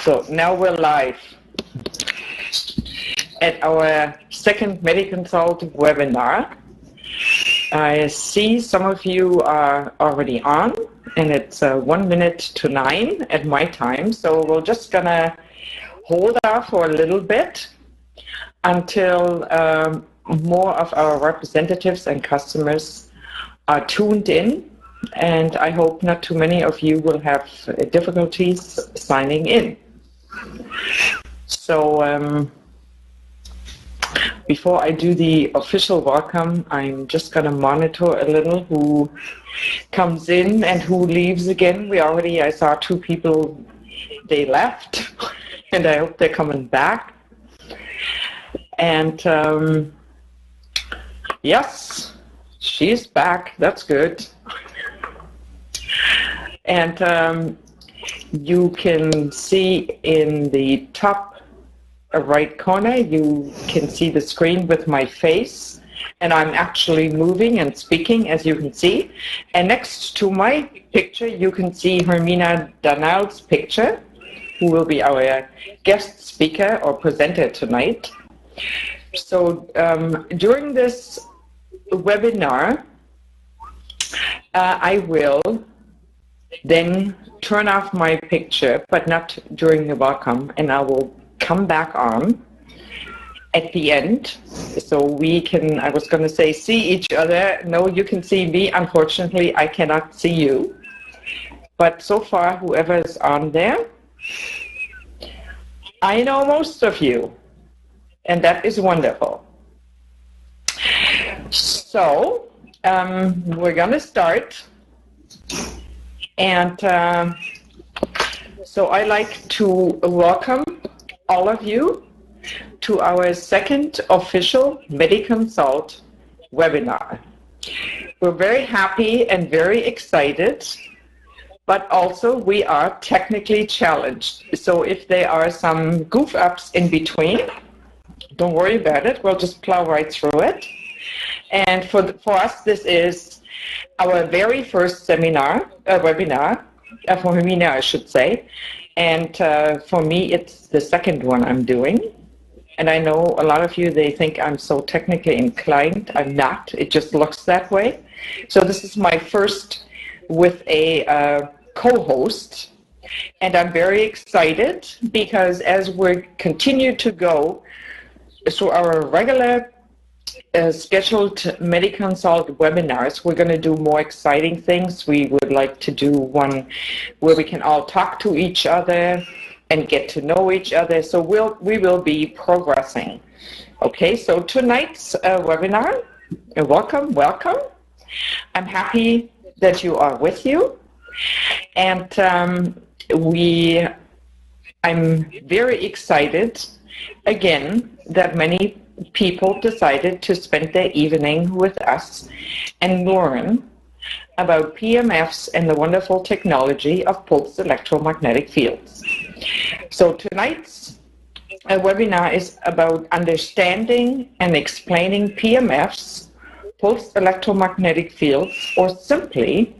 So now we're live at our second MediConsult webinar. I see some of you are already on, and it's 1 minute to 9 at my time. So we're just gonna hold off for a little bit until more of our representatives and customers are tuned in. And I hope not too many of you will have difficulties signing in. So before I do the official welcome, I'm just going to monitor a little who comes in and who leaves again. I saw 2 people, they left, and I hope they're coming back. And yes, she's back. That's good. And you can see in the top right corner, you can see the screen with my face, and I'm actually moving and speaking, as you can see. And next to my picture, you can see Hermina Danal's picture, who will be our guest speaker or presenter tonight. So during this webinar, I will then turn off my picture, but not during the welcome, and I will come back on at the end, so we can, I was going to say, see each other. No, you can see me. Unfortunately, I cannot see you. But so far, whoever is on there, I know most of you, and that is wonderful. So we're going to start. And so I'd like to welcome all of you to our second official MediConsult webinar. We're very happy and very excited, but also we are technically challenged. So if there are some goof-ups in between, don't worry about it. We'll just plow right through it. And for us, this is our very first webinar, for Hermina, I should say. And for me, it's the second one I'm doing. And I know a lot of you, they think I'm so technically inclined. I'm not. It just looks that way. So this is my first with a co-host. And I'm very excited because as we continue to go through our regular scheduled MediConsult webinars, we're going to do more exciting things. We would like to do one where we can all talk to each other and get to know each other. So we will be progressing. Okay, so tonight's webinar, welcome. I'm happy that you are with you. And I'm very excited, again, that many people decided to spend their evening with us and learn about PEMFs and the wonderful technology of pulsed electromagnetic fields. So tonight's webinar is about understanding and explaining PEMFs, pulsed electromagnetic fields, or simply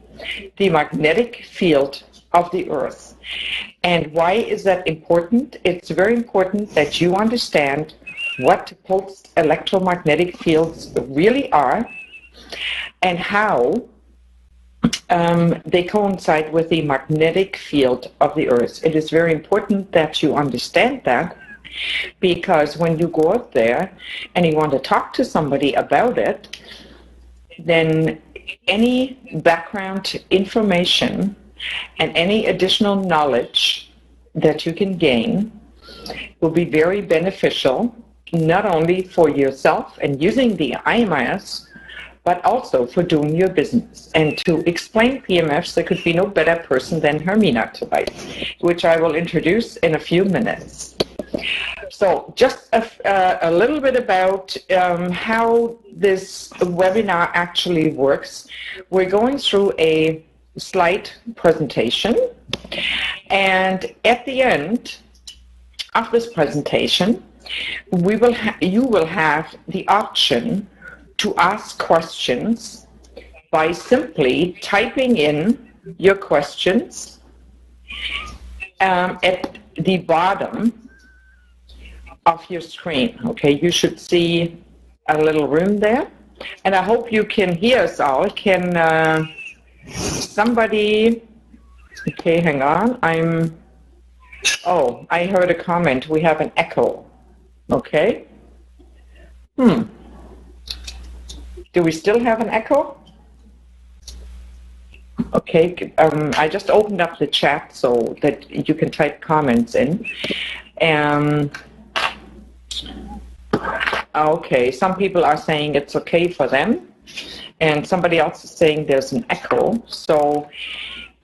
the magnetic field of the Earth. And why is that important? It's very important that you understand what pulsed electromagnetic fields really are and how they coincide with the magnetic field of the Earth. It is very important that you understand that, because when you go out there and you want to talk to somebody about it, then any background information and any additional knowledge that you can gain will be very beneficial, not only for yourself and using the iMRS, but also for doing your business. And to explain PEMFs, there could be no better person than Hermina tonight, which I will introduce in a few minutes. So just a little bit about how this webinar actually works. We're going through a slide presentation, and at the end of this presentation, you will have the option to ask questions by simply typing in your questions the bottom of your screen. Okay, you should see a little room there. And I hope you can hear us all. Can somebody, okay, hang on. I heard a comment. We have an echo. Okay. Do we still have an echo? Okay, I just opened up the chat so that you can type comments in. Okay, some people are saying it's okay for them, and somebody else is saying there's an echo. So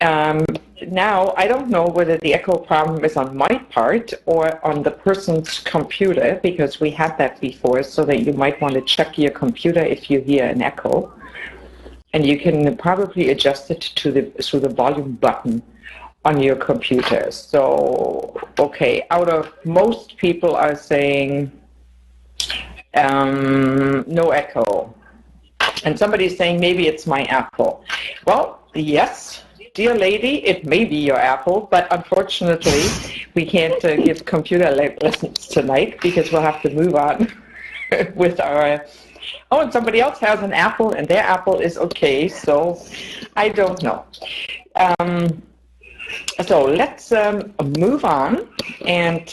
now I don't know whether the echo problem is on my part or on the person's computer, because we had that before, so that you might want to check your computer if you hear an echo. And you can probably adjust it through the volume button on your computer. So, okay, out of most people are saying no echo. And somebody's saying maybe it's my Apple. Well, yes, dear lady, it may be your Apple, but unfortunately we can't give computer lessons tonight because we'll have to move on with our... Oh, and somebody else has an Apple, and their Apple is okay, so I don't know. So let's move on. And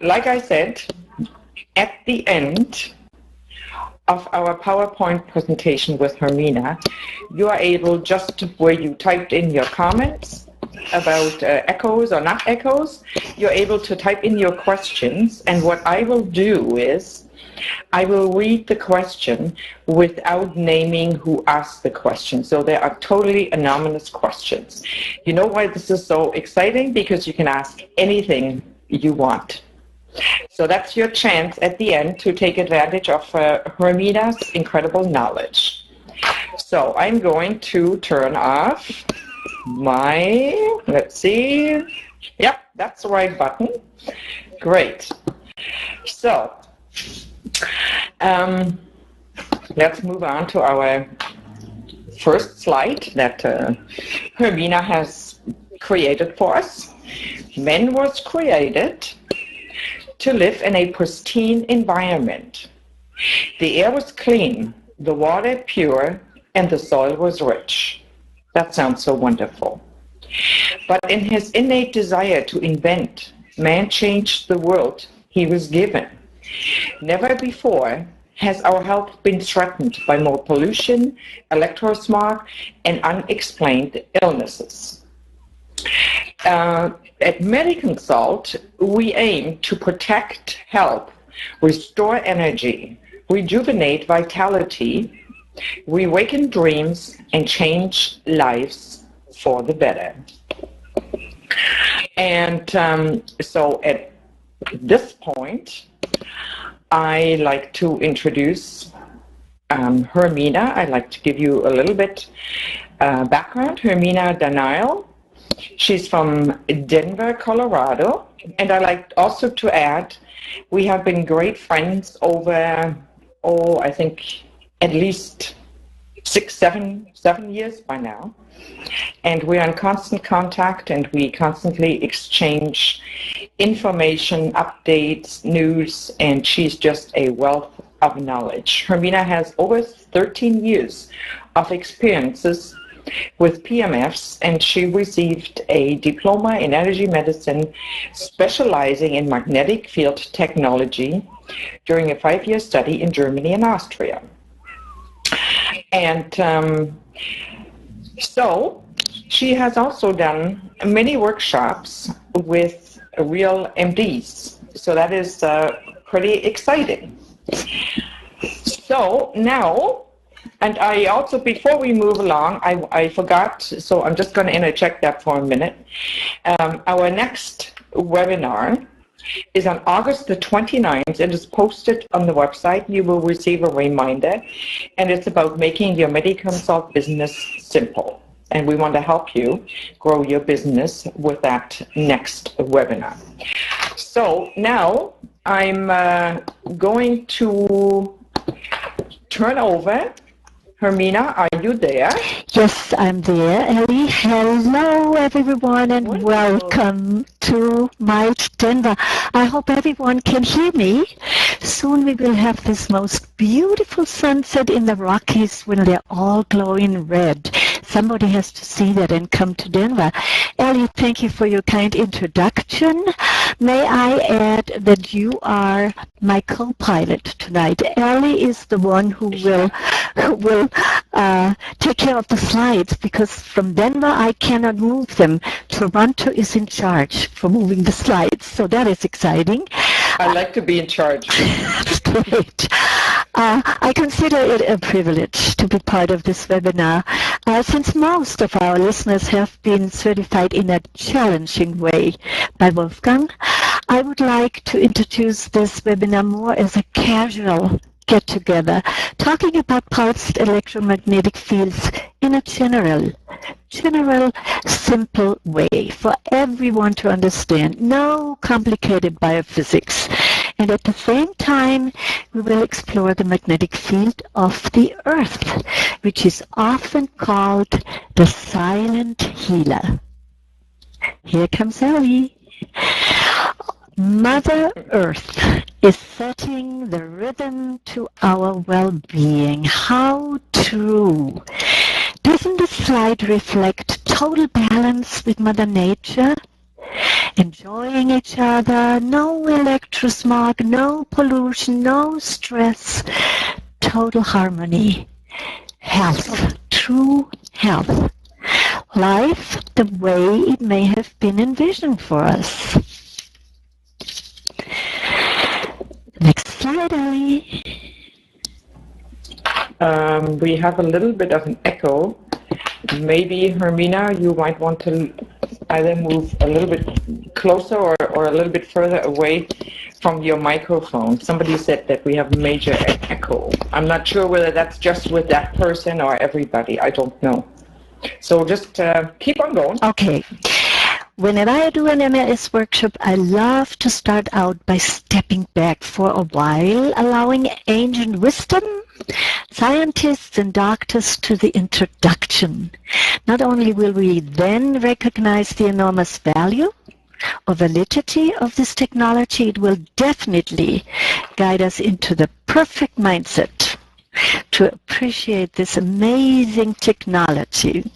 like I said, at the end of our PowerPoint presentation with Hermina, you are able, just where you typed in your comments about echoes or not echoes, you're able to type in your questions. And what I will do is, I will read the question without naming who asked the question. So they are totally anonymous questions. You know why this is so exciting? Because you can ask anything you want. So that's your chance at the end to take advantage of Hermina's incredible knowledge. So I'm going to turn off my, let's see. Yep, that's the right button. Great. So let's move on to our first slide that Hermina has created for us. Man was created to live in a pristine environment. The air was clean, the water pure, and the soil was rich. That sounds so wonderful. But in his innate desire to invent, man changed the world he was given. Never before has our health been threatened by more pollution, electrosmog, and unexplained illnesses. At MediConsult, we aim to protect health, restore energy, rejuvenate vitality, reawaken dreams, and change lives for the better. And so at this point, I like to introduce Hermina. I'd like to give you a little bit background. Hermina Daniel. She's from Denver, Colorado. And I'd like also to add, we have been great friends over, I think at least 7 years by now. And we're in constant contact, and we constantly exchange information, updates, news, and she's just a wealth of knowledge. Hermina has over 13 years of experiences with PEMFs, and she received a diploma in energy medicine specializing in magnetic field technology during a 5-year study in Germany and Austria. And so she has also done many workshops with real MDs. So that is pretty exciting. So now, and I also, before we move along, I forgot, so I'm just going to interject that for a minute. Our next webinar is on August the 29th. It is posted on the website. You will receive a reminder, and it's about making your MediConsult business simple. And we want to help you grow your business with that next webinar. So now I'm going to turn over Hermina, are you there? Yes, I'm there, Ellie. Hello, everyone, and Wonderful. welcome to Mild Denver. I hope everyone can hear me. Soon we will have this most beautiful sunset in the Rockies when they're all glowing red. Somebody has to see that and come to Denver. Ellie, thank you for your kind introduction. May I add that you are my co-pilot tonight. Ellie is the one who will take care of the slides, because from Denver I cannot move them. Toronto is in charge for moving the slides, so that is exciting. I like to be in charge. That's great. I consider it a privilege to be part of this webinar, since most of our listeners have been certified in a challenging way by Wolfgang. I would like to introduce this webinar more as a casual get-together, talking about pulsed electromagnetic fields in a general, simple way for everyone to understand. No complicated biophysics. And at the same time, we will explore the magnetic field of the Earth, which is often called the silent healer. Here comes Ellie. Mother Earth is setting the rhythm to our well-being. How true. Doesn't the slide reflect total balance with Mother Nature? Enjoying each other, no electrosmog, no pollution, no stress, total harmony. Health, true health. Life the way it may have been envisioned for us. Next slide, Ellie. We have a little bit of an echo. Maybe, Hermina, you might want to either move a little bit closer or a little bit further away from your microphone. Somebody said that we have major echo. I'm not sure whether that's just with that person or everybody. I don't know. So just keep on going. Okay. Whenever I do an MRS workshop, I love to start out by stepping back for a while, allowing ancient wisdom, scientists and doctors to the introduction. Not only will we then recognize the enormous value or validity of this technology, it will definitely guide us into the perfect mindset to appreciate this amazing technology.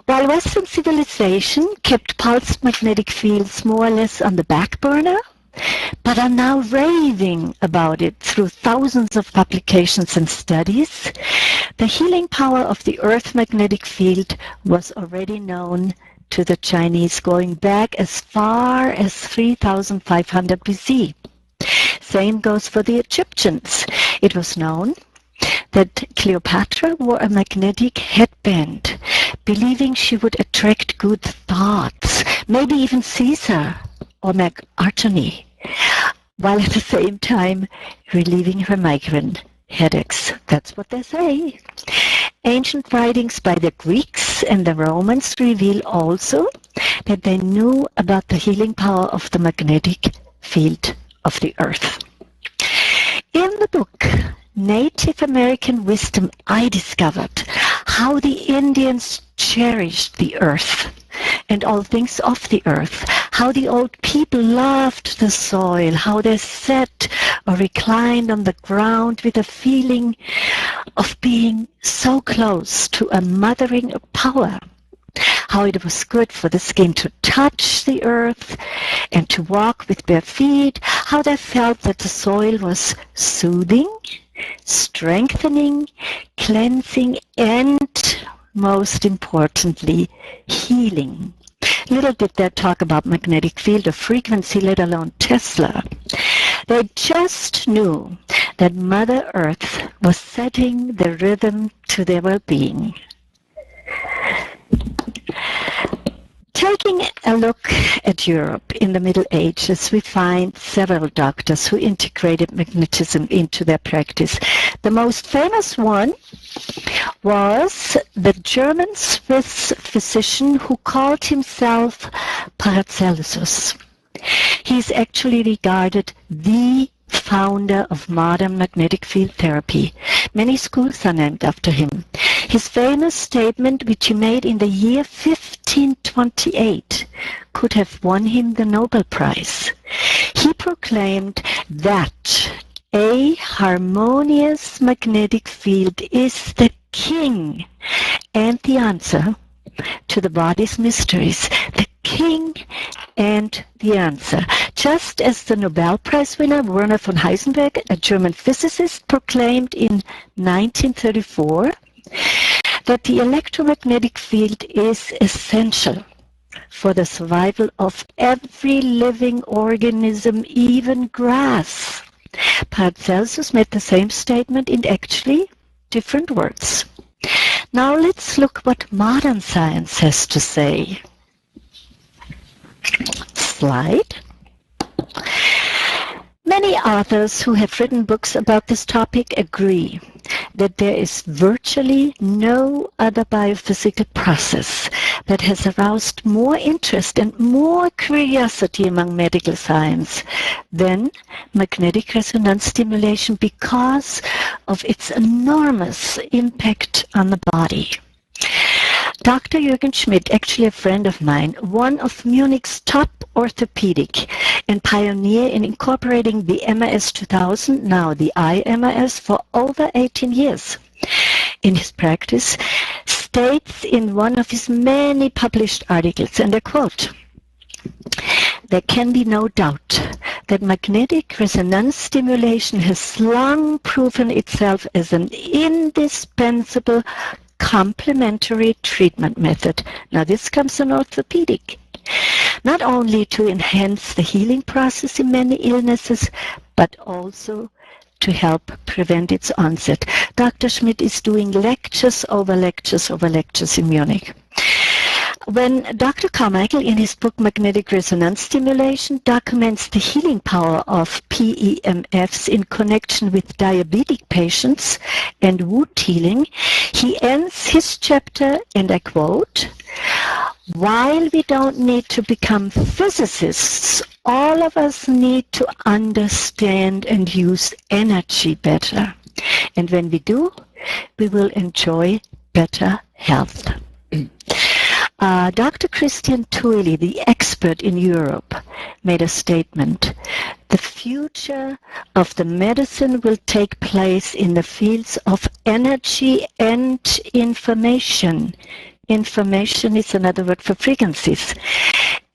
While Western civilization kept pulsed magnetic fields more or less on the back burner, but are now raving about it through thousands of publications and studies, the healing power of the Earth magnetic field was already known to the Chinese going back as far as 3500 BC. Same goes for the Egyptians. It was known that Cleopatra wore a magnetic headband, believing she would attract good thoughts, maybe even Caesar or Mark Antony, while at the same time relieving her migraine headaches. That's what they say. Ancient writings by the Greeks and the Romans reveal also that they knew about the healing power of the magnetic field of the Earth. In the book Native American Wisdom, I discovered how the Indians cherished the earth and all things of the earth, how the old people loved the soil, how they sat or reclined on the ground with a feeling of being so close to a mothering power, how it was good for the skin to touch the earth and to walk with bare feet, how they felt that the soil was soothing, strengthening, cleansing, and most importantly, healing. Little did they talk about magnetic field or frequency, let alone Tesla. They just knew that Mother Earth was setting the rhythm to their well-being. Taking a look at Europe in the Middle Ages, we find several doctors who integrated magnetism into their practice. The most famous one was the German Swiss physician who called himself Paracelsus. He is actually regarded the founder of modern magnetic field therapy. Many schools are named after him. His famous statement, which he made in the year 1528, could have won him the Nobel Prize. He proclaimed that a harmonious magnetic field is the king and the answer to the body's mysteries. The king and the answer. Just as the Nobel Prize winner Werner von Heisenberg, a German physicist, proclaimed in 1934 that the electromagnetic field is essential for the survival of every living organism, even grass. Paracelsus made the same statement in actually different words. Now let's look what modern science has to say. Slide. Many authors who have written books about this topic agree that there is virtually no other biophysical process that has aroused more interest and more curiosity among medical science than magnetic resonance stimulation because of its enormous impact on the body. Dr. Jürgen Schmidt, actually a friend of mine, one of Munich's top orthopedic and pioneer in incorporating the MRS 2000, now the iMRS, for over 18 years in his practice, states in one of his many published articles, and I quote, "There can be no doubt that magnetic resonance stimulation has long proven itself as an indispensable complementary treatment method." Now this comes in orthopedic. Not only to enhance the healing process in many illnesses, but also to help prevent its onset. Dr. Schmidt is doing lectures over lectures over lectures in Munich. When Dr. Carmichael, in his book Magnetic Resonance Stimulation, documents the healing power of PEMFs in connection with diabetic patients and wound healing, he ends his chapter, and I quote, "While we don't need to become physicists, all of us need to understand and use energy better. And when we do, we will enjoy better health." Dr. Christian Thuily, the expert in Europe, made a statement. "The future of the medicine will take place in the fields of energy and information." Information is another word for frequencies.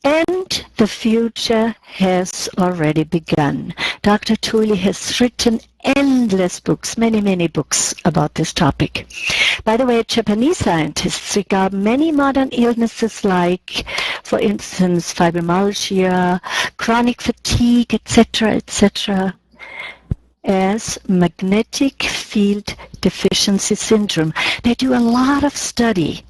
And the future has already begun. Dr. Thuily has written endless books, many books about this topic. By the way, Japanese scientists regard many modern illnesses like, for instance, fibromyalgia, chronic fatigue, etc., as magnetic field deficiency syndrome. They do a lot of study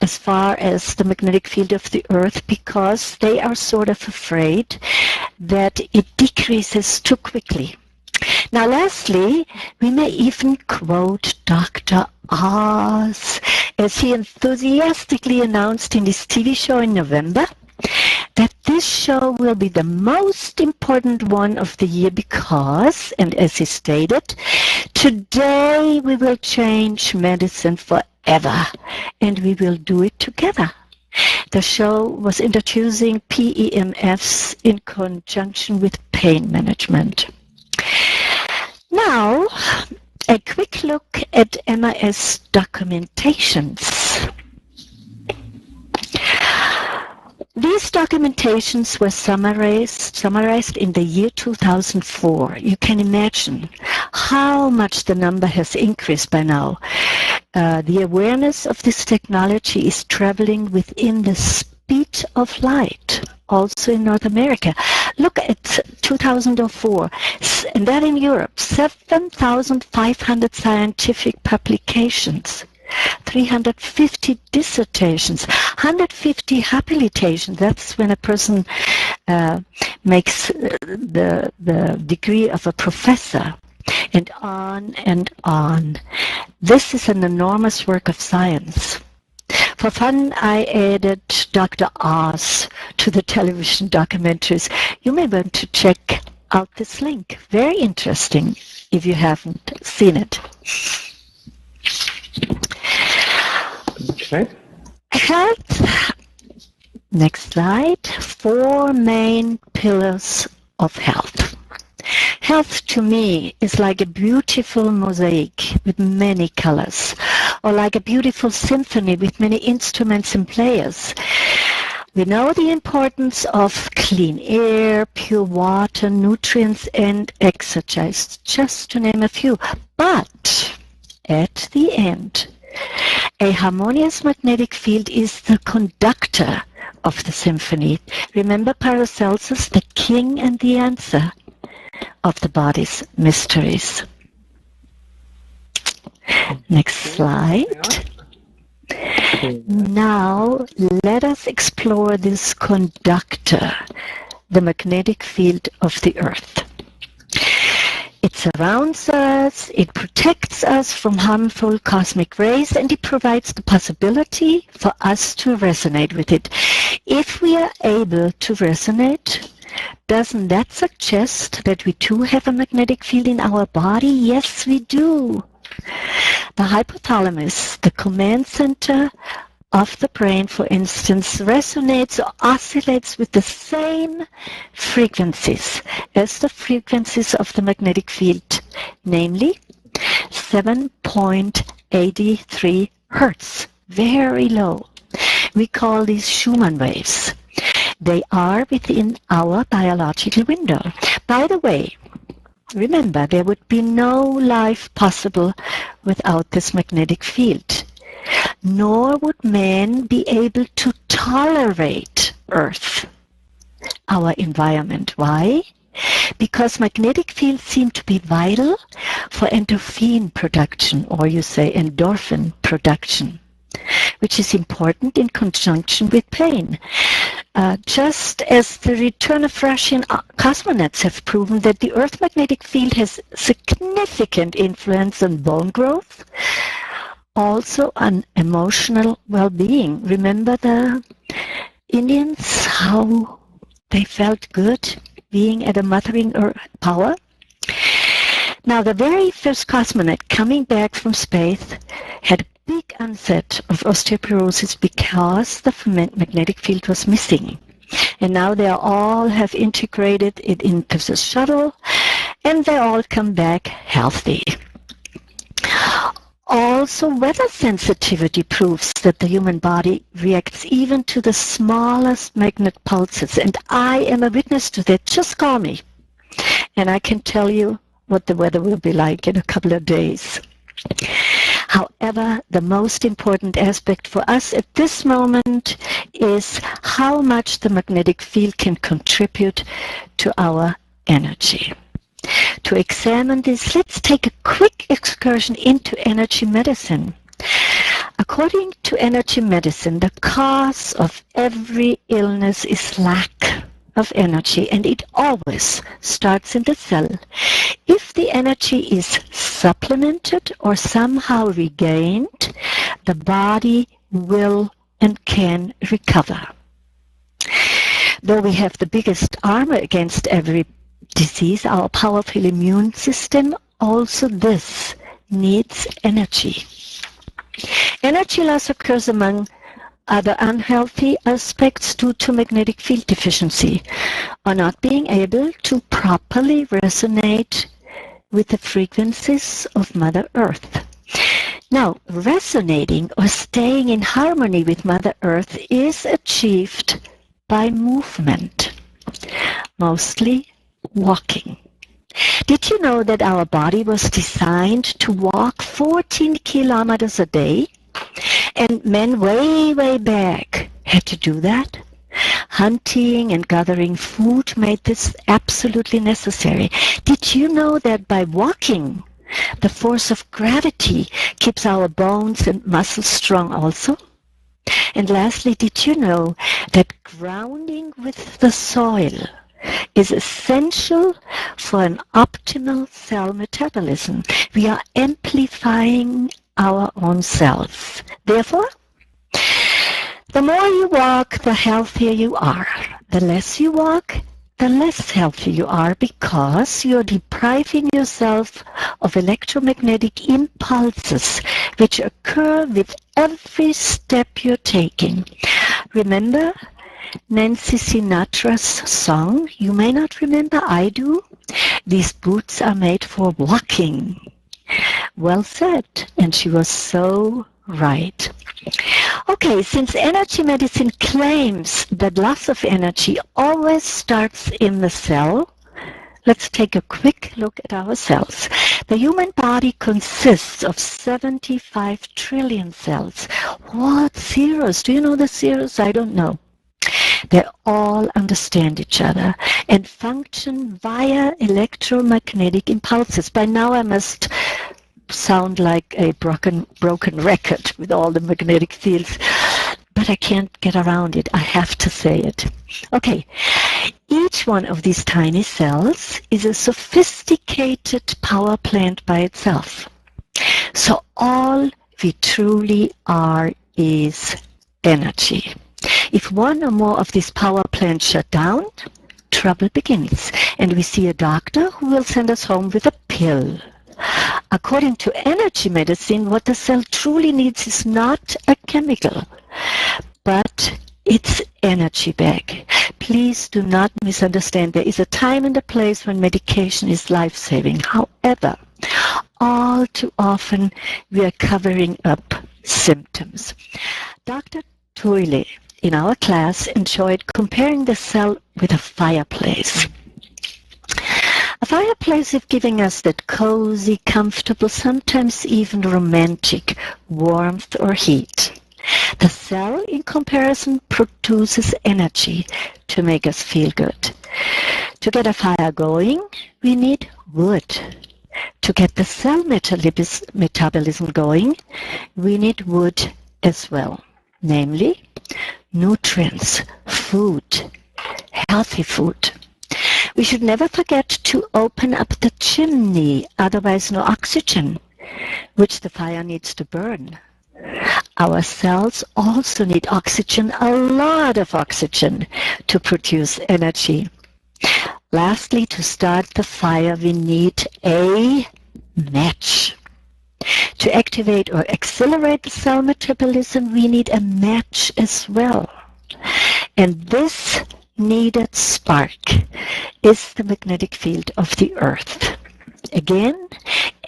as far as the magnetic field of the Earth because they are sort of afraid that it decreases too quickly. Now, lastly, we may even quote Dr. Oz, as he enthusiastically announced in his TV show in November, that this show will be the most important one of the year because, and as he stated, today we will change medicine forever, and we will do it together. The show was introducing PEMFs in conjunction with pain management. Now, a quick look at MRS documentations. These documentations were summarized in the year 2004. You can imagine how much the number has increased by now. The awareness of this technology is traveling within the speed of light, also in North America. Look at 2004, and that in Europe, 7,500 scientific publications. 350 dissertations, 150 habilitations. That's when a person makes the degree of a professor, and on and on. This is an enormous work of science. For fun, I added Dr. Oz to the television documentaries. You may want to check out this link. Very interesting if you haven't seen it. Okay. Health. Next slide. 4 main pillars of health. Health to me is like a beautiful mosaic with many colors, or like a beautiful symphony with many instruments and players. We know the importance of clean air, pure water, nutrients, and exercise, just to name a few. But at the end, a harmonious magnetic field is the conductor of the symphony. Remember Paracelsus, the king and the answer of the body's mysteries. Next slide. Now let us explore this conductor, the magnetic field of the Earth. It surrounds us, it protects us from harmful cosmic rays, and it provides the possibility for us to resonate with it. If we are able to resonate, doesn't that suggest that we too have a magnetic field in our body? Yes, we do. The hypothalamus, the command center of the brain, for instance, resonates or oscillates with the same frequencies as the frequencies of the magnetic field, namely 7.83 hertz, very low. We call these Schumann waves. They are within our biological window. By the way, remember, there would be no life possible without this magnetic field. Nor would man be able to tolerate Earth, our environment. Why? Because magnetic fields seem to be vital for endorphin production, or you say endorphin production, which is important in conjunction with pain. Just as the return of Russian cosmonauts have proven that the Earth magnetic field has significant influence on bone growth, also on emotional well-being. Remember the Indians, how they felt good being at a mothering power? Now, the very first cosmonaut coming back from space had a big onset of osteoporosis because the magnetic field was missing. And now they all have integrated it into the shuttle, and they all come back healthy. Also, weather sensitivity proves that the human body reacts even to the smallest magnet pulses. And I am a witness to that. Just call me, and I can tell you what the weather will be like in a couple of days. However, the most important aspect for us at this moment is how much the magnetic field can contribute to our energy. To examine this, let's take a quick excursion into energy medicine. According to energy medicine, the cause of every illness is lack of energy, and it always starts in the cell. If the energy is supplemented or somehow regained, the body will and can recover. Though we have the biggest armor against every disease, our powerful immune system, also this needs energy. Energy loss occurs among other unhealthy aspects due to magnetic field deficiency, or not being able to properly resonate with the frequencies of Mother Earth. Now, resonating or staying in harmony with Mother Earth is achieved by movement, mostly walking. Did you know that our body was designed to walk 14 kilometers a day? And men way back had to do that. Hunting and gathering food made this absolutely necessary. Did you know that by walking, the force of gravity keeps our bones and muscles strong also? And lastly, did you know that grounding with the soil is essential for an optimal cell metabolism? We are amplifying our own selves. Therefore, the more you walk, the healthier you are. The less you walk, the less healthy you are, because you're depriving yourself of electromagnetic impulses which occur with every step you're taking. Remember Nancy Sinatra's song? You may not remember, I do. These boots are made for walking. Well said, and she was so right. Okay, since energy medicine claims that loss of energy always starts in the cell, let's take a quick look at our cells. The human body consists of 75 trillion cells. What zeros? Do you know the zeros? I don't know. They all understand each other and function via electromagnetic impulses. By now I must sound like a broken record with all the magnetic fields, but I can't get around it. I have to say it. Okay, each one of these tiny cells is a sophisticated power plant by itself. So all we truly are is energy. If one or more of these power plants shut down, trouble begins, and we see a doctor who will send us home with a pill. According to energy medicine, what the cell truly needs is not a chemical, but its energy back. Please do not misunderstand. There is a time and a place when medication is life-saving. However, all too often we are covering up symptoms. Dr. Toyle in our class enjoyed comparing the cell with a fireplace. A fireplace is giving us that cozy, comfortable, sometimes even romantic warmth or heat. The cell, in comparison, produces energy to make us feel good. To get a fire going, we need wood. To get the cell metabolism going, we need wood as well, namely nutrients, food, healthy food. We should never forget to open up the chimney, otherwise no oxygen, which the fire needs to burn. Our cells also need oxygen, a lot of oxygen, to produce energy. Lastly, to start the fire, we need a match. To activate or accelerate the cell metabolism, we need a match as well. And this needed spark is the magnetic field of the Earth. Again,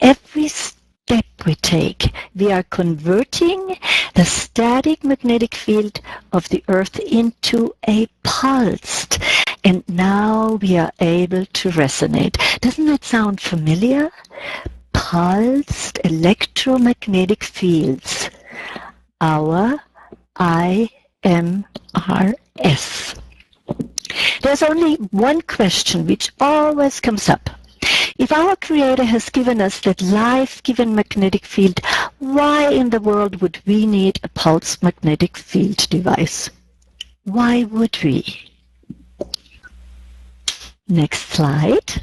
every step we take, we are converting the static magnetic field of the Earth into a pulsed, and now we are able to resonate. Doesn't that sound familiar? Pulsed electromagnetic fields, our iMRS. There's only one question which always comes up. If our Creator has given us that life-giving magnetic field, why in the world would we need a pulse magnetic field device? Why would we? Next slide.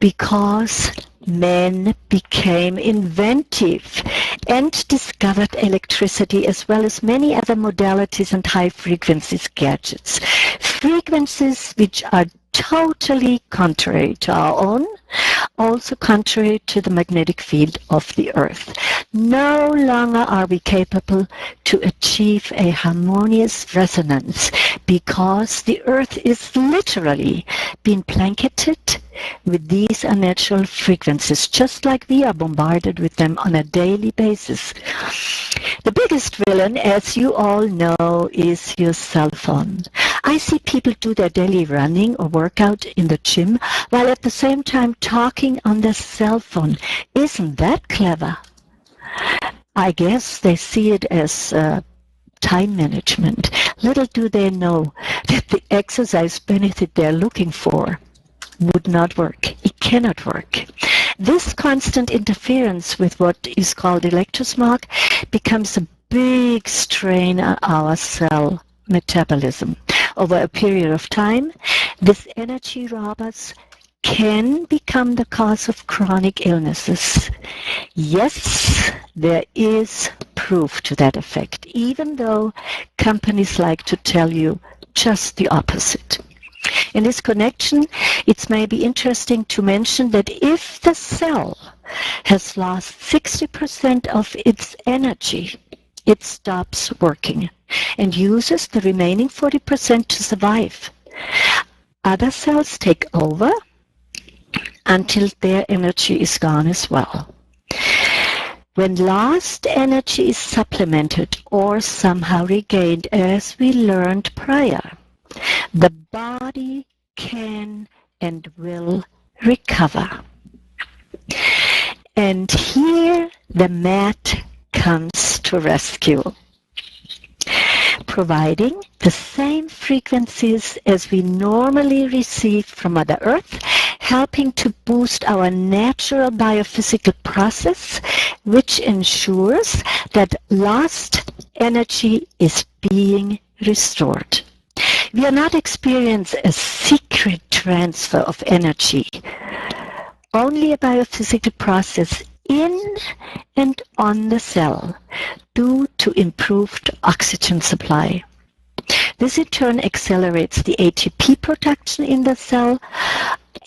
Because men became inventive and discovered electricity as well as many other modalities and high-frequency gadgets. Frequencies which are totally contrary to our own, also contrary to the magnetic field of the Earth. No longer are we capable to achieve a harmonious resonance because the Earth is literally being blanketed with these unnatural frequencies, just like we are bombarded with them on a daily basis. The biggest villain, as you all know, is your cell phone. I see people do their daily running or workout in the gym while at the same time talking on their cell phone. Isn't that clever? I guess they see it as time management. Little do they know that the exercise benefit they're looking for would not work. It cannot work. This constant interference with what is called electrosmog becomes a big strain on our cell metabolism. Over a period of time, this energy robbers can become the cause of chronic illnesses. Yes, there is proof to that effect, even though companies like to tell you just the opposite. In this connection, it may be interesting to mention that if the cell has lost 60% of its energy, it stops working and uses the remaining 40% to survive. Other cells take over until their energy is gone as well. When lost energy is supplemented or somehow regained, as we learned prior, the body can and will recover. And here the mat comes to rescue, providing the same frequencies as we normally receive from Mother Earth, helping to boost our natural biophysical process, which ensures that lost energy is being restored. We are not experiencing a secret transfer of energy, only a biophysical process in and on the cell due to improved oxygen supply. This in turn accelerates the ATP production in the cell.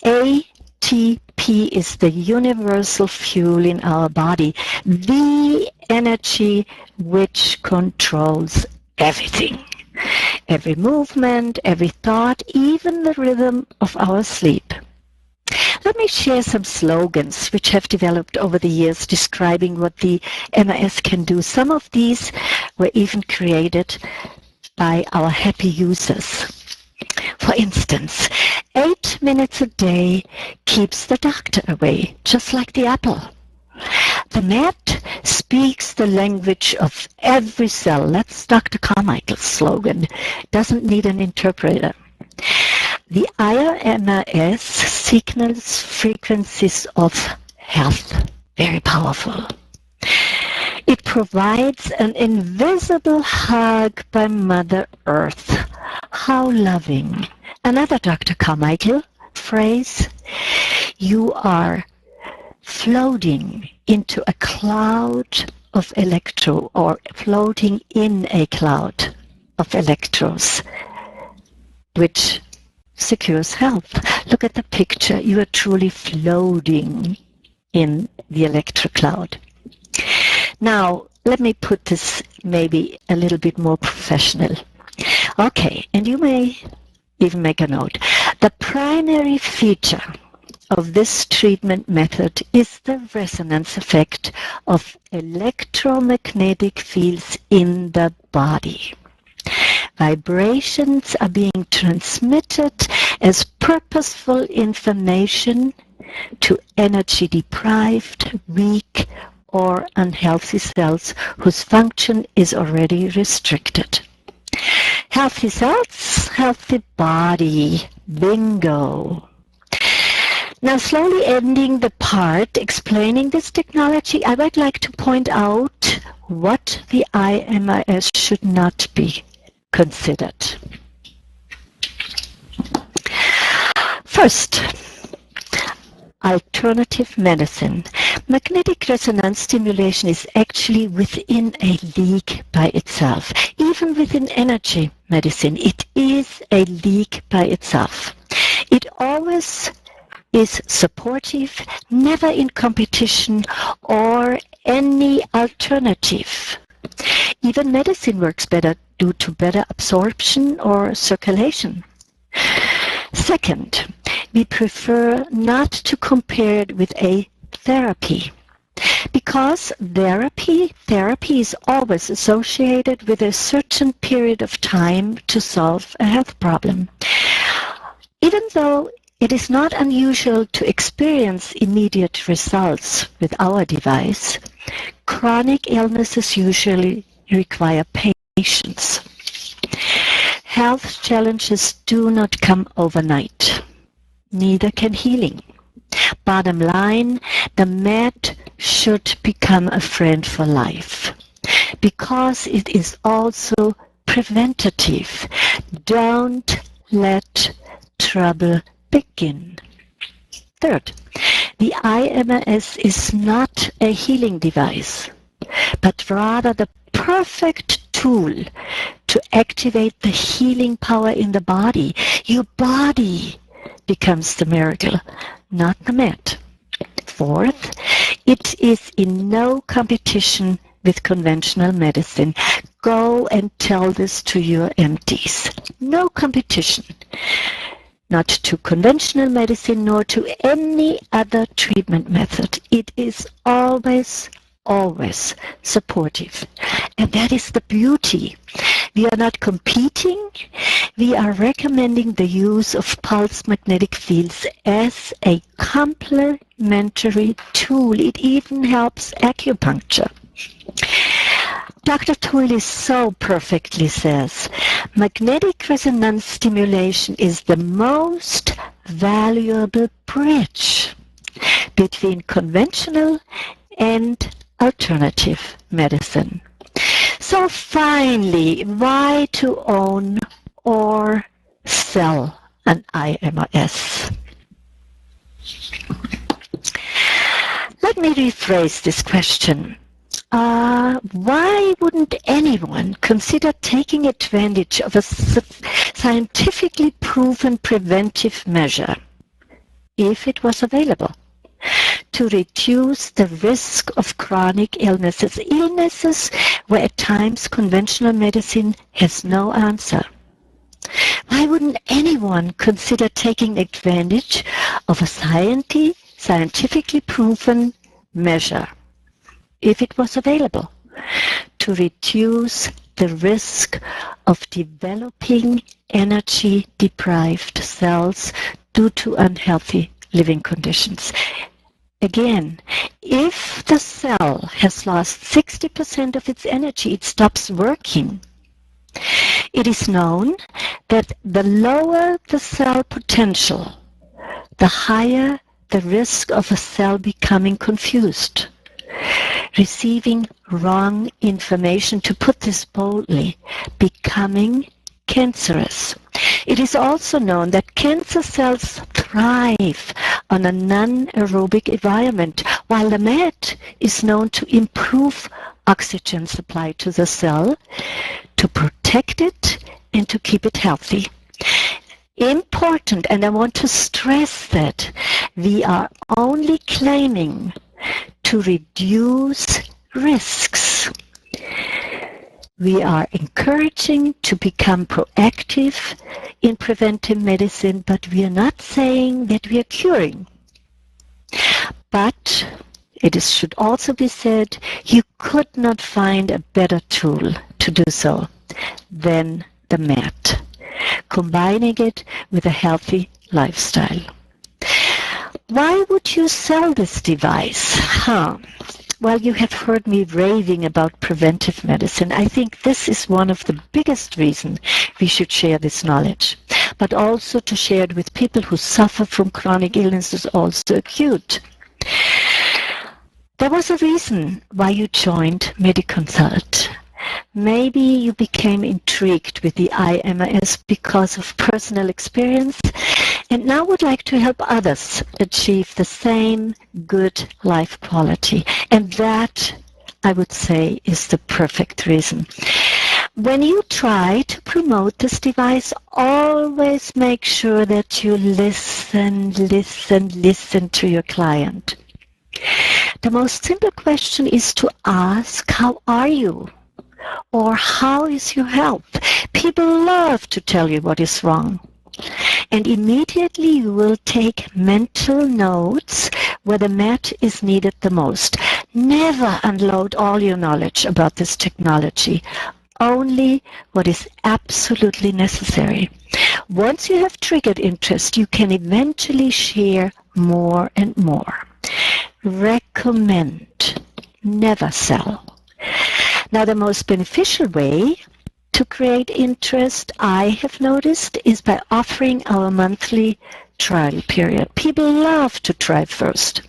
ATP is the universal fuel in our body, the energy which controls everything. Every movement, every thought, even the rhythm of our sleep. Let me share some slogans which have developed over the years describing what the MRS can do. Some of these were even created by our happy users. For instance, 8 minutes a day keeps the doctor away, just like the apple. The mat speaks the language of every cell. That's Dr. Carmichael's slogan. Doesn't need an interpreter. The iMRS signals frequencies of health. Very powerful. It provides an invisible hug by Mother Earth. How loving. Another Dr. Carmichael phrase, you are floating into a cloud of or floating in a cloud of electrons, which secures health. Look at the picture. You are truly floating in the electrocloud. Now, let me put this maybe a little bit more professional. Okay, and you may even make a note. The primary feature of this treatment method is the resonance effect of electromagnetic fields in the body. Vibrations are being transmitted as purposeful information to energy-deprived, weak, or unhealthy cells whose function is already restricted. Healthy cells, healthy body. Bingo. Now, slowly ending the part explaining this technology, I would like to point out what the iMRS should not be considered. First, alternative medicine. Magnetic resonance stimulation is actually within a league by itself. Even within energy medicine, it is a league by itself. It always is supportive, never in competition or any alternative. Even medicine works better due to better absorption or circulation. Second, we prefer not to compare it with a therapy, because therapy is always associated with a certain period of time to solve a health problem. Even though it is not unusual to experience immediate results with our device, chronic illnesses usually require patience. Health challenges do not come overnight. Neither can healing. Bottom line, the mat should become a friend for life, because it is also preventative. Don't let trouble begin. Third, the iMRS is not a healing device, but rather the perfect tool to activate the healing power in the body. Your body becomes the miracle, not the mat. Fourth, it is in no competition with conventional medicine. Go and tell this to your MDs. No competition. Not to conventional medicine nor to any other treatment method. It is always supportive. And that is the beauty. We are not competing. We are recommending the use of pulse magnetic fields as a complementary tool. It even helps acupuncture. Dr. Toyle so perfectly says, magnetic resonance stimulation is the most valuable bridge between conventional and alternative medicine. So finally, why to own or sell an iMRS? Let me rephrase this question. Why wouldn't anyone consider taking advantage of a scientifically proven preventive measure if it was available to reduce the risk of chronic illnesses where at times conventional medicine has no answer? Why wouldn't anyone consider taking advantage of a scientifically proven measure if it was available to reduce the risk of developing energy-deprived cells due to unhealthy living conditions? Again, if the cell has lost 60% of its energy, it stops working. It is known that the lower the cell potential, the higher the risk of a cell becoming confused, receiving wrong information, to put this boldly, becoming cancerous. It is also known that cancer cells thrive on a non-aerobic environment, while the mat is known to improve oxygen supply to the cell, to protect it and to keep it healthy. Important, and I want to stress that we are only claiming to reduce risks. We are encouraging to become proactive in preventive medicine, but we are not saying that we are curing. But it should also be said, you could not find a better tool to do so than the mat, combining it with a healthy lifestyle. Why would you sell this device? Well, you have heard me raving about preventive medicine. I think this is one of the biggest reasons we should share this knowledge, but also to share it with people who suffer from chronic illnesses, also acute. There was a reason why you joined MediConsult. Maybe you became intrigued with the iMRS because of personal experience and now would like to help others achieve the same good life quality. And that, I would say, is the perfect reason. When you try to promote this device, always make sure that you listen to your client. The most simple question is to ask, how are you? Or how is your health? People love to tell you what is wrong. And immediately you will take mental notes where the mat is needed the most. Never unload all your knowledge about this technology. Only what is absolutely necessary. Once you have triggered interest, you can eventually share more and more. Recommend, never sell. Now, the most beneficial way to create interest, I have noticed, is by offering our monthly trial period. People love to try first.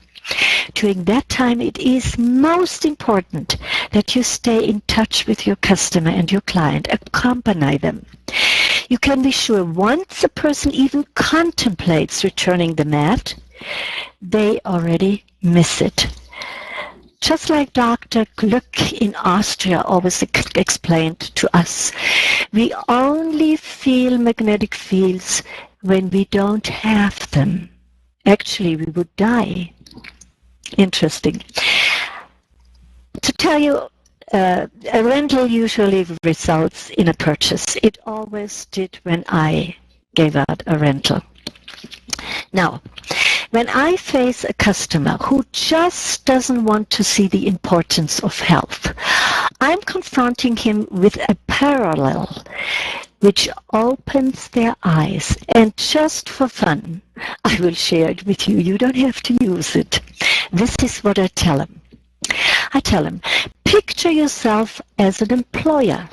During that time, it is most important that you stay in touch with your customer and your client. Accompany them. You can be sure once a person even contemplates returning the mat, they already miss it. just like Dr. Glück in Austria always explained to us, we only feel magnetic fields when we don't have them. Actually, we would die. Interesting. To tell you, a rental usually results in a purchase. It always did when I gave out a rental. Now, when I face a customer who just doesn't want to see the importance of health, I'm confronting him with a parallel which opens their eyes. And just for fun, I will share it with you. You don't have to use it. This is what I tell him. I tell him, picture yourself as an employer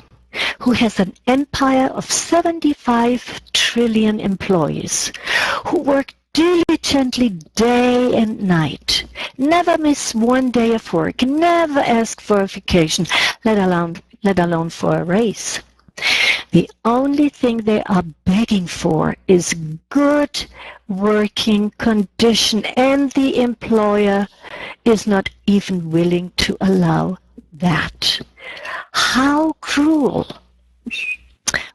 who has an empire of 75 trillion employees who work diligently day and night, never miss one day of work, never ask for a vacation, let alone for a raise. The only thing they are begging for is good working condition, and the employer is not even willing to allow that. How cruel!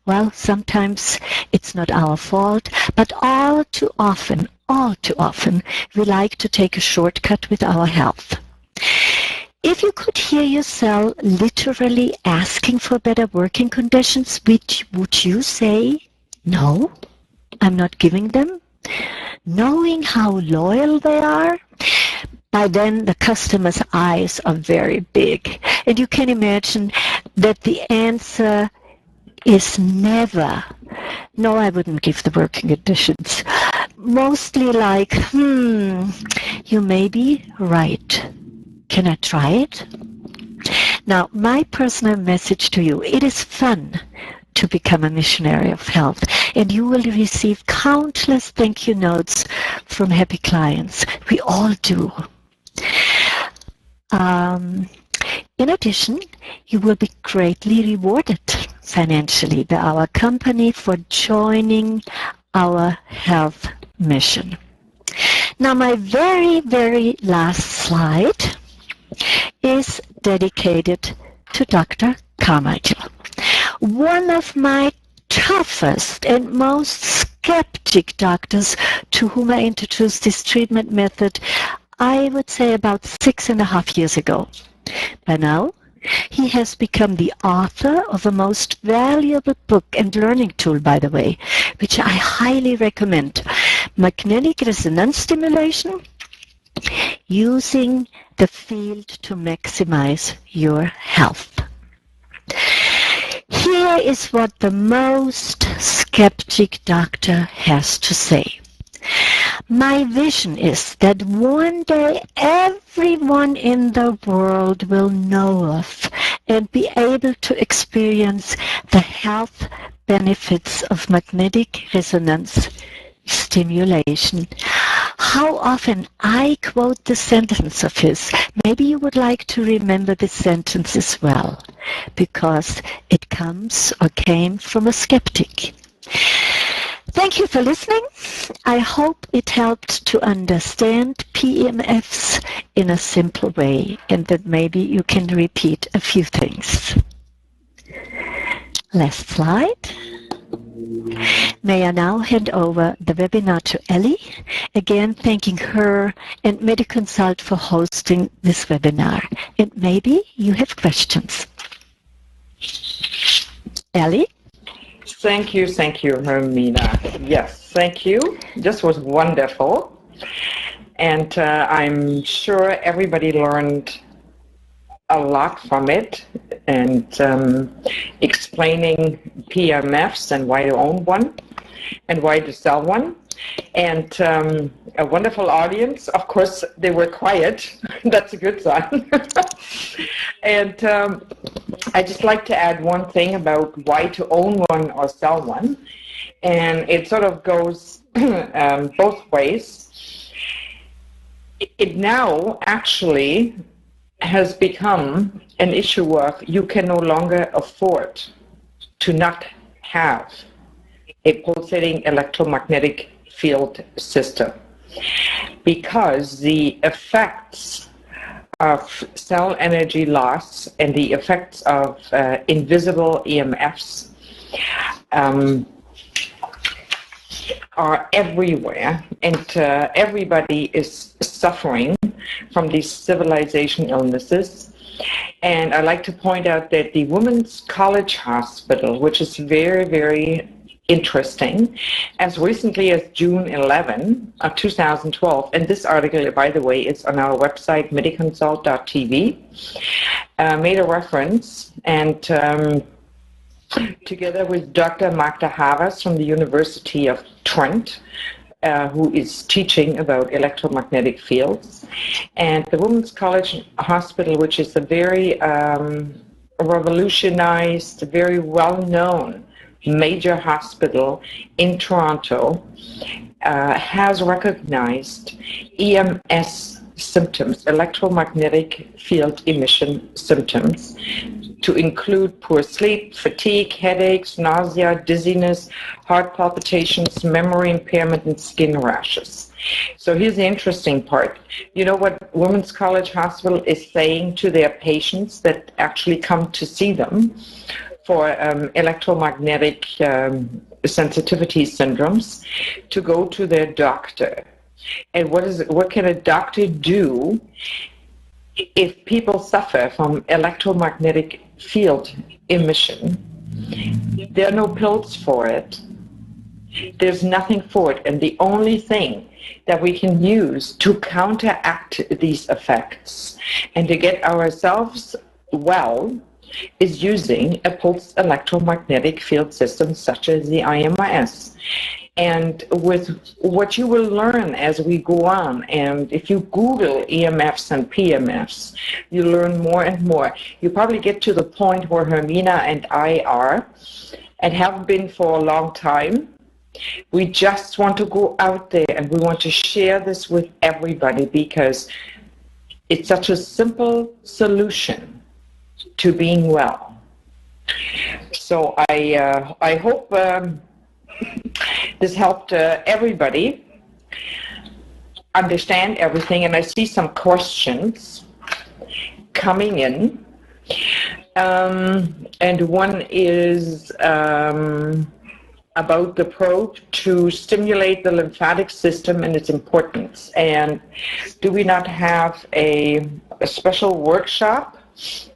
Well, sometimes it's not our fault, but all too often, we like to take a shortcut with our health. If you could hear yourself literally asking for better working conditions, would you say, no, I'm not giving them? Knowing how loyal they are? By then, the customer's eyes are very big. And you can imagine that the answer is never, no, I wouldn't give the working conditions. Mostly like, you may be right. Can I try it? Now, my personal message to you, it is fun to become a missionary of health, and you will receive countless thank you notes from happy clients. We all do. In addition, you will be greatly rewarded financially by our company for joining our health mission. Now, my very, very last slide is dedicated to Dr. Carmichael. One of my toughest and most skeptic doctors to whom I introduced this treatment method, I would say about 6.5 years ago. By now, he has become the author of a most valuable book and learning tool, by the way, which I highly recommend. Magnetic resonance stimulation, using the field to maximize your health. Here is what the most skeptic doctor has to say. My vision is that one day everyone in the world will know of and be able to experience the health benefits of magnetic resonance stimulation. How often I quote the sentence of his. Maybe you would like to remember this sentence as well, because it comes or came from a skeptic. Thank you for listening. I hope it helped to understand PEMFs in a simple way, and that maybe you can repeat a few things. Last slide. May I now hand over the webinar to Ellie, again thanking her and MediConsult for hosting this webinar. And maybe you have questions. Ellie? Thank you, Hermina. Yes, thank you. This was wonderful. And I'm sure everybody learned a lot from it, and explaining PEMFs and why to own one and why to sell one. And a wonderful audience. Of course, they were quiet. That's a good sign. And I'd just like to add one thing about why to own one or sell one. And it sort of goes both ways. It now actually has become an issue of you can no longer afford to not have a pulsating electromagnetic field system, because the effects of cell energy loss and the effects of invisible EMFs are everywhere, and everybody is suffering from these civilization illnesses. And I like to point out that the Women's College Hospital, which is very, very interesting, as recently as June 11 of 2012, and this article, by the way, is on our website, MediConsult.tv, made a reference, and together with Dr. Magda Havas from the University of Trent, who is teaching about electromagnetic fields, and the Women's College Hospital, which is a very revolutionized, very well-known major hospital in Toronto, has recognized EMS symptoms, electromagnetic field emission symptoms, to include poor sleep, fatigue, headaches, nausea, dizziness, heart palpitations, memory impairment, and skin rashes. So here's the interesting part. You know what Women's College Hospital is saying to their patients that actually come to see them for electromagnetic sensitivity syndromes, to go to their doctor. And what can a doctor do if people suffer from electromagnetic field emission? There are no pills for it. There's nothing for it. And the only thing that we can use to counteract these effects and to get ourselves well is using a pulsed electromagnetic field system such as the iMRS. And with what you will learn as we go on, and if you Google EMFs and PEMFs, you learn more and more. You probably get to the point where Hermina and I are, and have been for a long time. We just want to go out there and we want to share this with everybody because it's such a simple solution to being well. So I hope this helped everybody understand everything, and I see some questions coming in, and one is about the probe to stimulate the lymphatic system and its importance. And do we not have a special workshop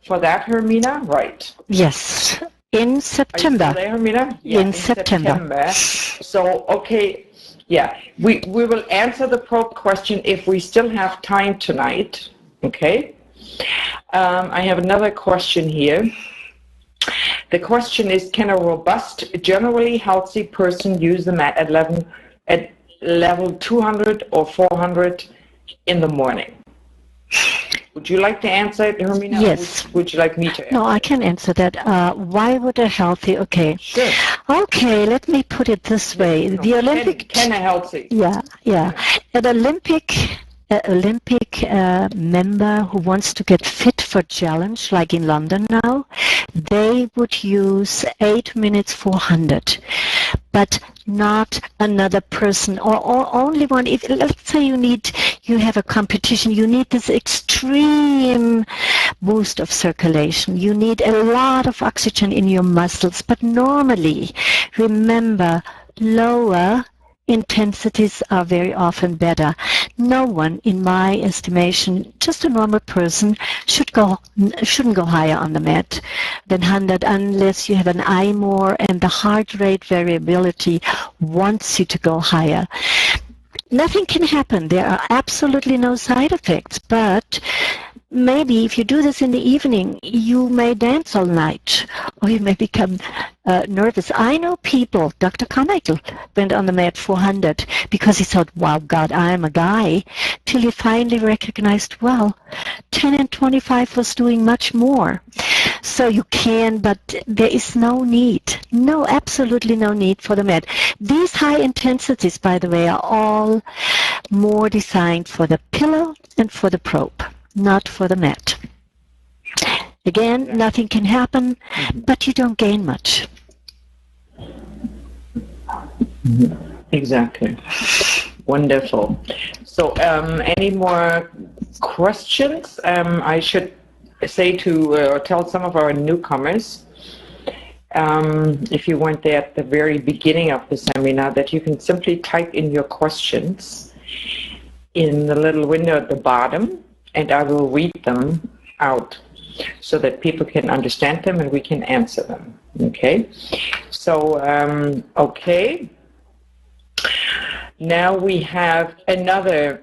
for that, Hermina? Right. Yes. In September. Are you still there, Hermina? Yeah, in September. So, okay, yeah, we will answer the probe question if we still have time tonight, okay? I have another question here. The question is, can a robust, generally healthy person use the mat at level 200 or 400 in the morning? Would you like to answer it, Hermina? Yes. Would you like me to answer? No, I can answer that. Why would a healthy, okay. Sure. Okay, let me put it this way. No, the Olympic... Can a healthy? Yeah. An Olympic member who wants to get fit for challenge, like in London now, they would use 8 minutes 400. But not another person or only one. If let's say you have a competition, you need this extreme boost of circulation. You need a lot of oxygen in your muscles. But normally, remember, lower intensities are very often better. No one, in my estimation, just a normal person, shouldn't go higher on the mat than 100 unless you have an iMRS and the heart rate variability wants you to go higher. Nothing can happen. There are absolutely no side effects, but maybe if you do this in the evening, you may dance all night, or you may become nervous. I know people, Dr. Carmichael went on the mat 400 because he thought, wow, God, I am a guy, till he finally recognized, well, 10 and 25 was doing much more. So you can, but there is no need, absolutely no need for the mat. These high intensities, by the way, are all more designed for the pillow and for the probe, not for the mat. Again, nothing can happen, but you don't gain much. Exactly. Wonderful. So any more questions. I should say to tell some of our newcomers, if you weren't there at the very beginning of the seminar, that you can simply type in your questions in the little window at the bottom, and I will read them out so that people can understand them and we can answer them. Okay? So, okay. Now we have another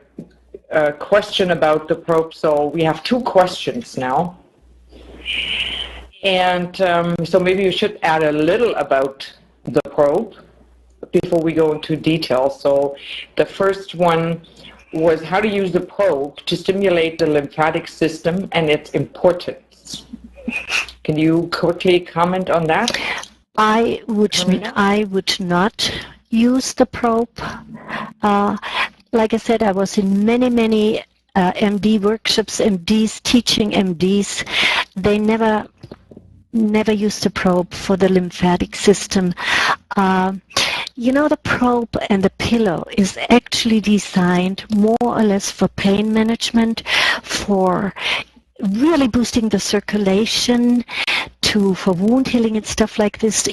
question about the probe. So we have two questions now. And so maybe you should add a little about the probe before we go into detail. So the first one was how to use the probe to stimulate the lymphatic system and its importance. Can you quickly comment on that? I would not use the probe. Like I said, I was in many MD workshops, MDs teaching MDs. They never used the probe for the lymphatic system. The probe and the pillow is actually designed more or less for pain management, for really boosting the circulation, for wound healing and stuff like this.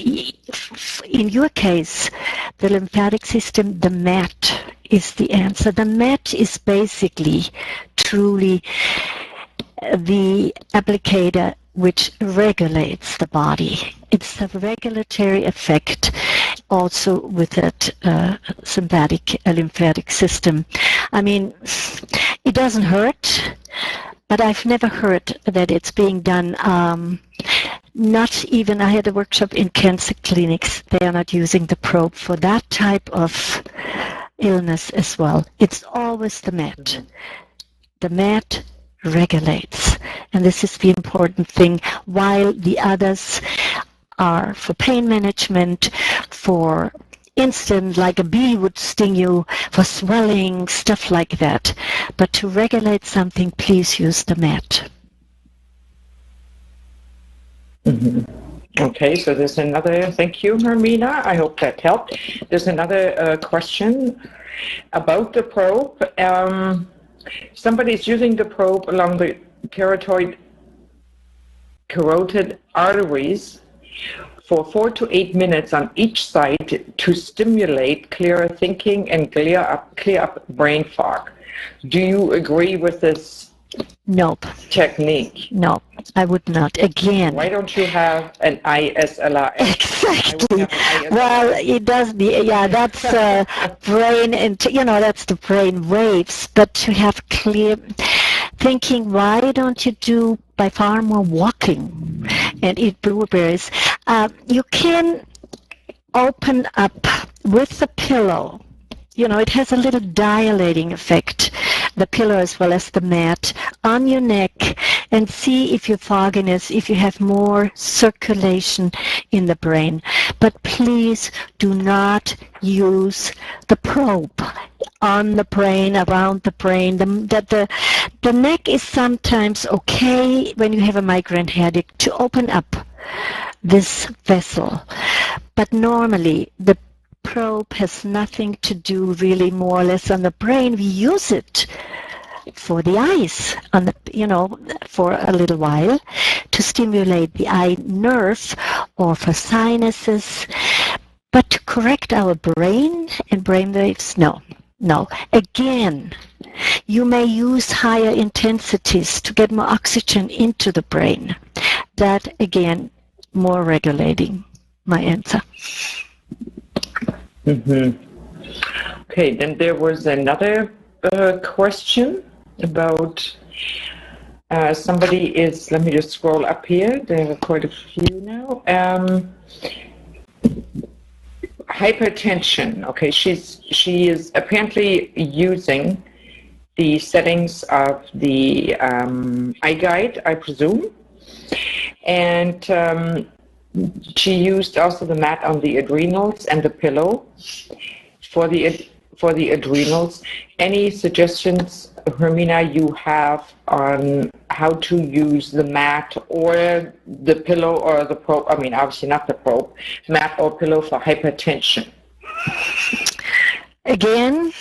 In your case, the lymphatic system, the mat is the answer. The mat is basically truly the applicator which regulates the body. It's a regulatory effect also with that sympathetic lymphatic system. I mean, it doesn't hurt, but I've never heard that it's being done. Not even, I had a workshop in cancer clinics. They are not using the probe for that type of illness as well. It's always the mat. The mat regulates, and this is the important thing, while the others are for pain management, for instant, like a bee would sting you, for swelling, stuff like that. But to regulate something, please use the mat. Okay, so there's another, thank you, Hermina. I hope that helped. There's another question about the probe. Somebody's using the probe along the carotid arteries for 4 to 8 minutes on each side to stimulate clearer thinking and clear up brain fog. Do you agree with this Nope. technique? No, I would not. Again. Why don't you have an ISLR? Exactly. Well, it does. That's brain, and that's the brain waves. But to have clear thinking, why don't you do by far more walking and eat blueberries? You can open up with the pillow. It has a little dilating effect, the pillow as well as the mat, on your neck, and see if your fogginess, if you have more circulation in the brain. But please do not use the probe on the brain, around the brain. The neck is sometimes okay when you have a migraine headache to open up this vessel. But normally the probe has nothing to do really more or less on the brain. We use it for the eyes, for a little while to stimulate the eye nerve or for sinuses. But to correct our brain and brain waves, no. Again, you may use higher intensities to get more oxygen into the brain. That, again, more regulating, my answer. Okay, then there was another question about somebody is, let me just scroll up here, there are quite a few now. Hypertension, okay, she is apparently using the settings of the iGuide, I presume, and she used also the mat on the adrenals and the pillow for the adrenals. Any suggestions, Hermina, you have on how to use the mat or the pillow or the probe? I mean, obviously not the probe, mat or pillow for hypertension. Again,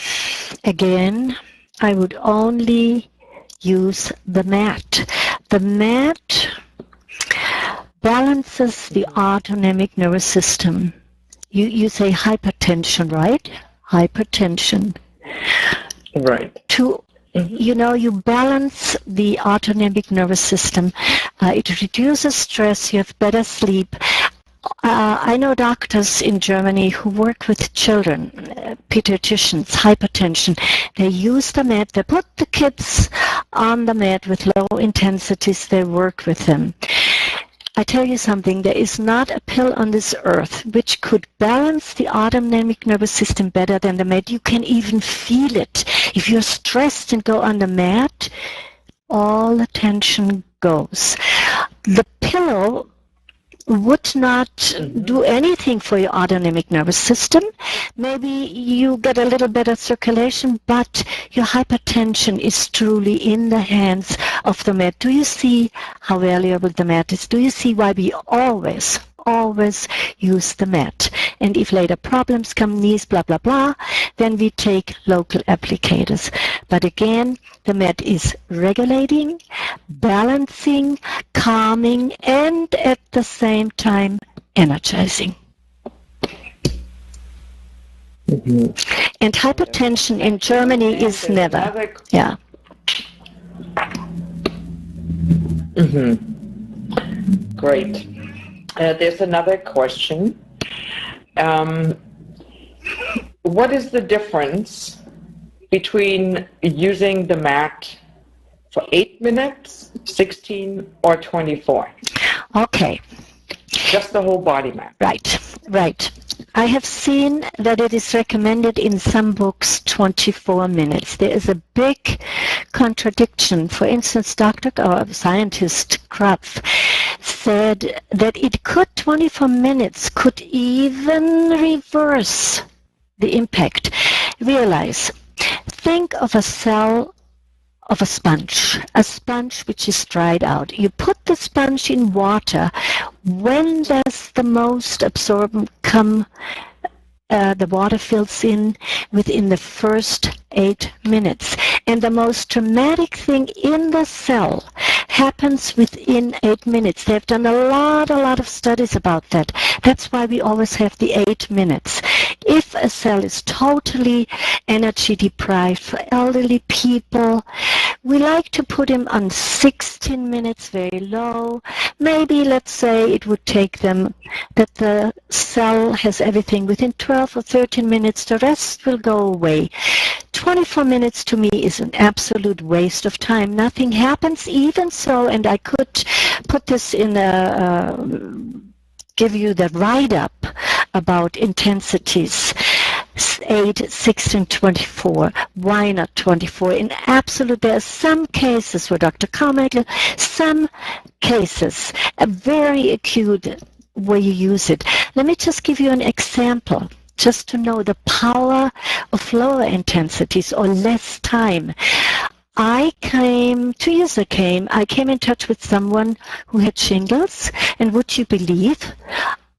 I would only use the mat. The mat balances the autonomic nervous system. You say hypertension, right? Hypertension. Right. You balance the autonomic nervous system. It reduces stress. You have better sleep. I know doctors in Germany who work with children, pediatricians, hypertension. They use the mat. They put the kids on the mat with low intensities. They work with them. I tell you something, there is not a pill on this earth which could balance the autonomic nervous system better than the mat. You can even feel it. If you're stressed and go on the mat, all the tension goes. The pillow would not do anything for your autonomic nervous system. Maybe you get a little better circulation, but your hypertension is truly in the hands of the mat. Do you see how valuable the mat is? Do you see why we always use the mat? And if later problems come, knees, blah, blah, blah, then we take local applicators. But again, the mat is regulating, balancing, calming, and at the same time, energizing. And hypertension in Germany is never. Yeah. Great. There's another question. What is the difference between using the mat for 8 minutes, 16, or 24? Okay. Just the whole body mat. Right. I have seen that it is recommended in some books 24 minutes. There is a big contradiction. For instance, scientist Krapf said that 24 minutes could even reverse the impact. Realize, think of a cell of a sponge which is dried out. You put the sponge in water. When does the most absorbent come? The water fills in within the first 8 minutes. And the most dramatic thing in the cell happens within 8 minutes. They've done a lot of studies about that. That's why we always have the 8 minutes. If a cell is totally energy deprived, for elderly people, we like to put him on 16 minutes, very low. Maybe, let's say, it would take them that the cell has everything within 12 or 13 minutes. The rest will go away. 24 minutes to me is an absolute waste of time. Nothing happens. Even so, and I could put this in give you the write-up about intensities. 8, 16, 24. Why not 24? In absolute, there are some cases where Dr. Carmichael, some cases, a very acute where you use it. Let me just give you an example, just to know the power of lower intensities or less time. 2 years ago, I came in touch with someone who had shingles, and would you believe,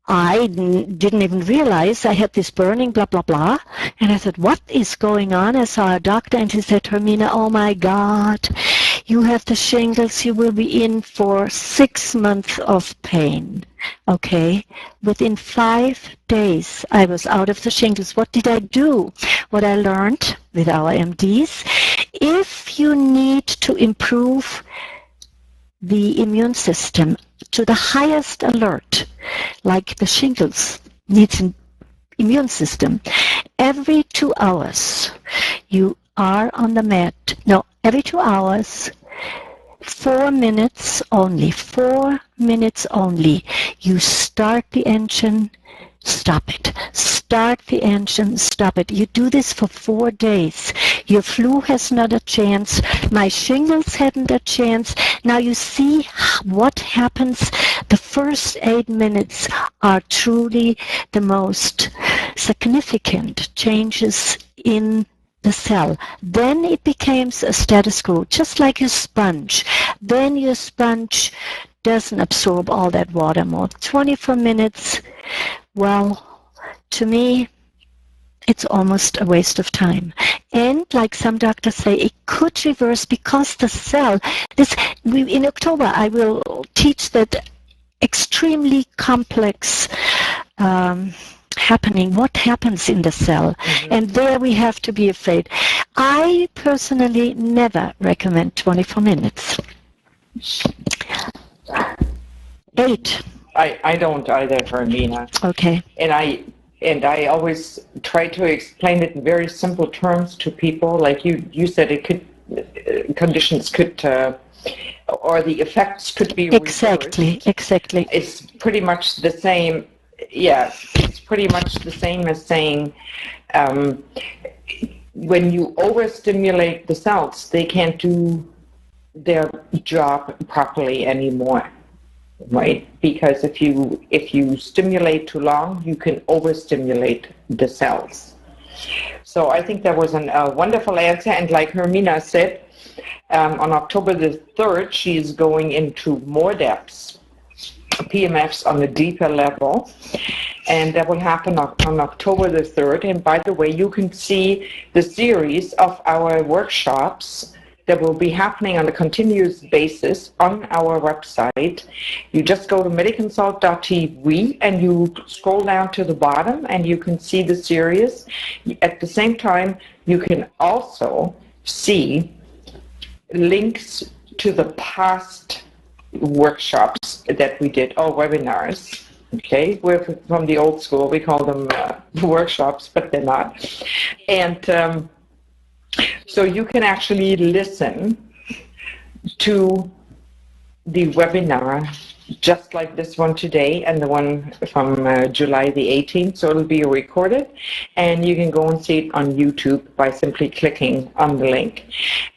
I didn't even realize I had this burning, blah, blah, blah. And I said, what is going on? I saw a doctor, and he said, Hermina, oh my God, you have the shingles. You will be in for 6 months of pain. Okay, within 5 days, I was out of the shingles. What did I do? What I learned with our MDs, if you need to improve the immune system to the highest alert, like the shingles needs an immune system, every 2 hours you are on the mat. No, every 2 hours, 4 minutes only, 4 minutes only. You start the engine, stop it. Start the engine, stop it. You do this for 4 days. Your flu has not a chance. My shingles hadn't a chance. Now you see what happens. The first 8 minutes are truly the most significant changes in the cell. Then it becomes a status quo, just like a sponge. Then your sponge doesn't absorb all that water more. 24 minutes, well, to me, it's almost a waste of time. And like some doctors say, it could reverse because the cell, in October I will teach that extremely complex happening, what happens in the cell. And there we have to be afraid. I personally never recommend 24 minutes. 8. I don't either, Hermina. Okay. And I always try to explain it in very simple terms to people. Like you said, it could, conditions could, or the effects could be reversed. Exactly. It's pretty much the same. Yeah, it's pretty much the same as saying when you overstimulate the cells, they can't do their job properly anymore. Right, because if you stimulate too long, you can overstimulate the cells. So I think that was a wonderful answer. And like Hermina said, on October the 3rd, she's going into more depths, PEMFs on a deeper level, and that will happen on October the 3rd. And by the way, you can see the series of our workshops that will be happening on a continuous basis on our website. You just go to MediConsult.tv and you scroll down to the bottom and you can see the series. At the same time, you can also see links to the past workshops that we did, or webinars. Okay, we're from the old school. We call them workshops, but they're not. And so you can actually listen to the webinar just like this one today and the one from July the 18th. So it'll be recorded and you can go and see it on YouTube by simply clicking on the link.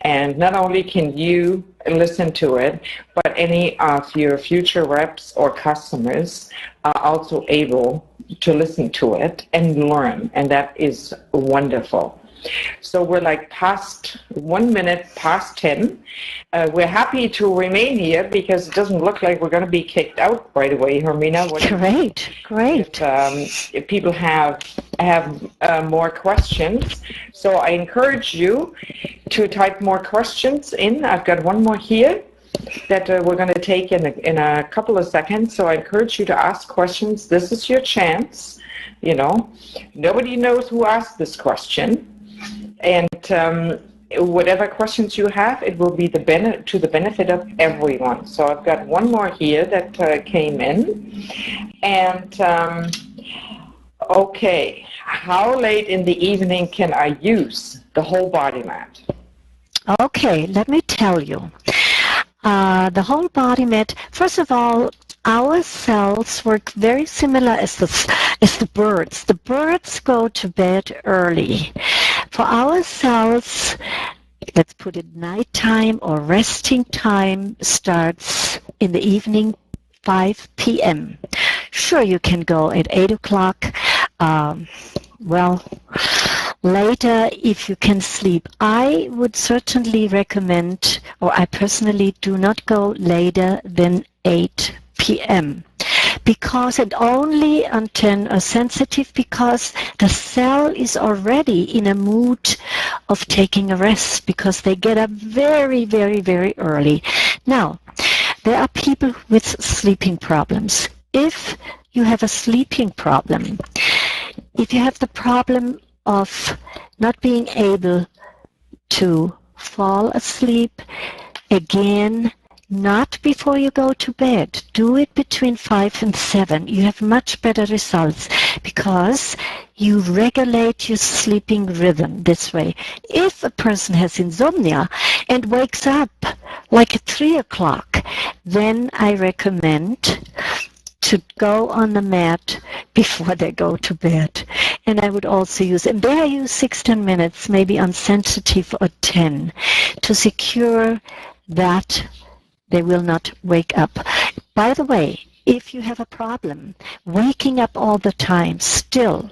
And not only can you listen to it, but any of your future reps or customers are also able to listen to it and learn. And that is wonderful. So we're like past 1 minute past 10. We're happy to remain here because it doesn't look like we're going to be kicked out right away, Hermina. Great. If people have more questions, so I encourage you to type more questions in. I've got one more here that we're going to take in a couple of seconds. So I encourage you to ask questions. This is your chance. You know, nobody knows who asked this question. And whatever questions you have, it will be to the benefit of everyone. So I've got one more here that came in. And, okay, how late in the evening can I use the whole body mat? Okay, let me tell you. The whole body mat, first of all, our cells work very similar as the birds. The birds go to bed early. For our cells, let's put it nighttime or resting time starts in the evening, 5 p.m. Sure, you can go at 8 o'clock. Well, later if you can sleep. I would certainly recommend, or I personally do not go later than 8 p.m. because it only until are sensitive because the cell is already in a mood of taking a rest because they get up very, very, very early. Now, there are people with sleeping problems. If you have a sleeping problem, if you have the problem of not being able to fall asleep, again, not before you go to bed. Do it between 5 and 7. You have much better results because you regulate your sleeping rhythm this way. If a person has insomnia and wakes up like at 3 o'clock, then I recommend to go on the mat before they go to bed. And I would also use, and there I use 6-10 minutes, maybe on sensitive or 10, to secure that they will not wake up. By the way, if you have a problem waking up all the time still,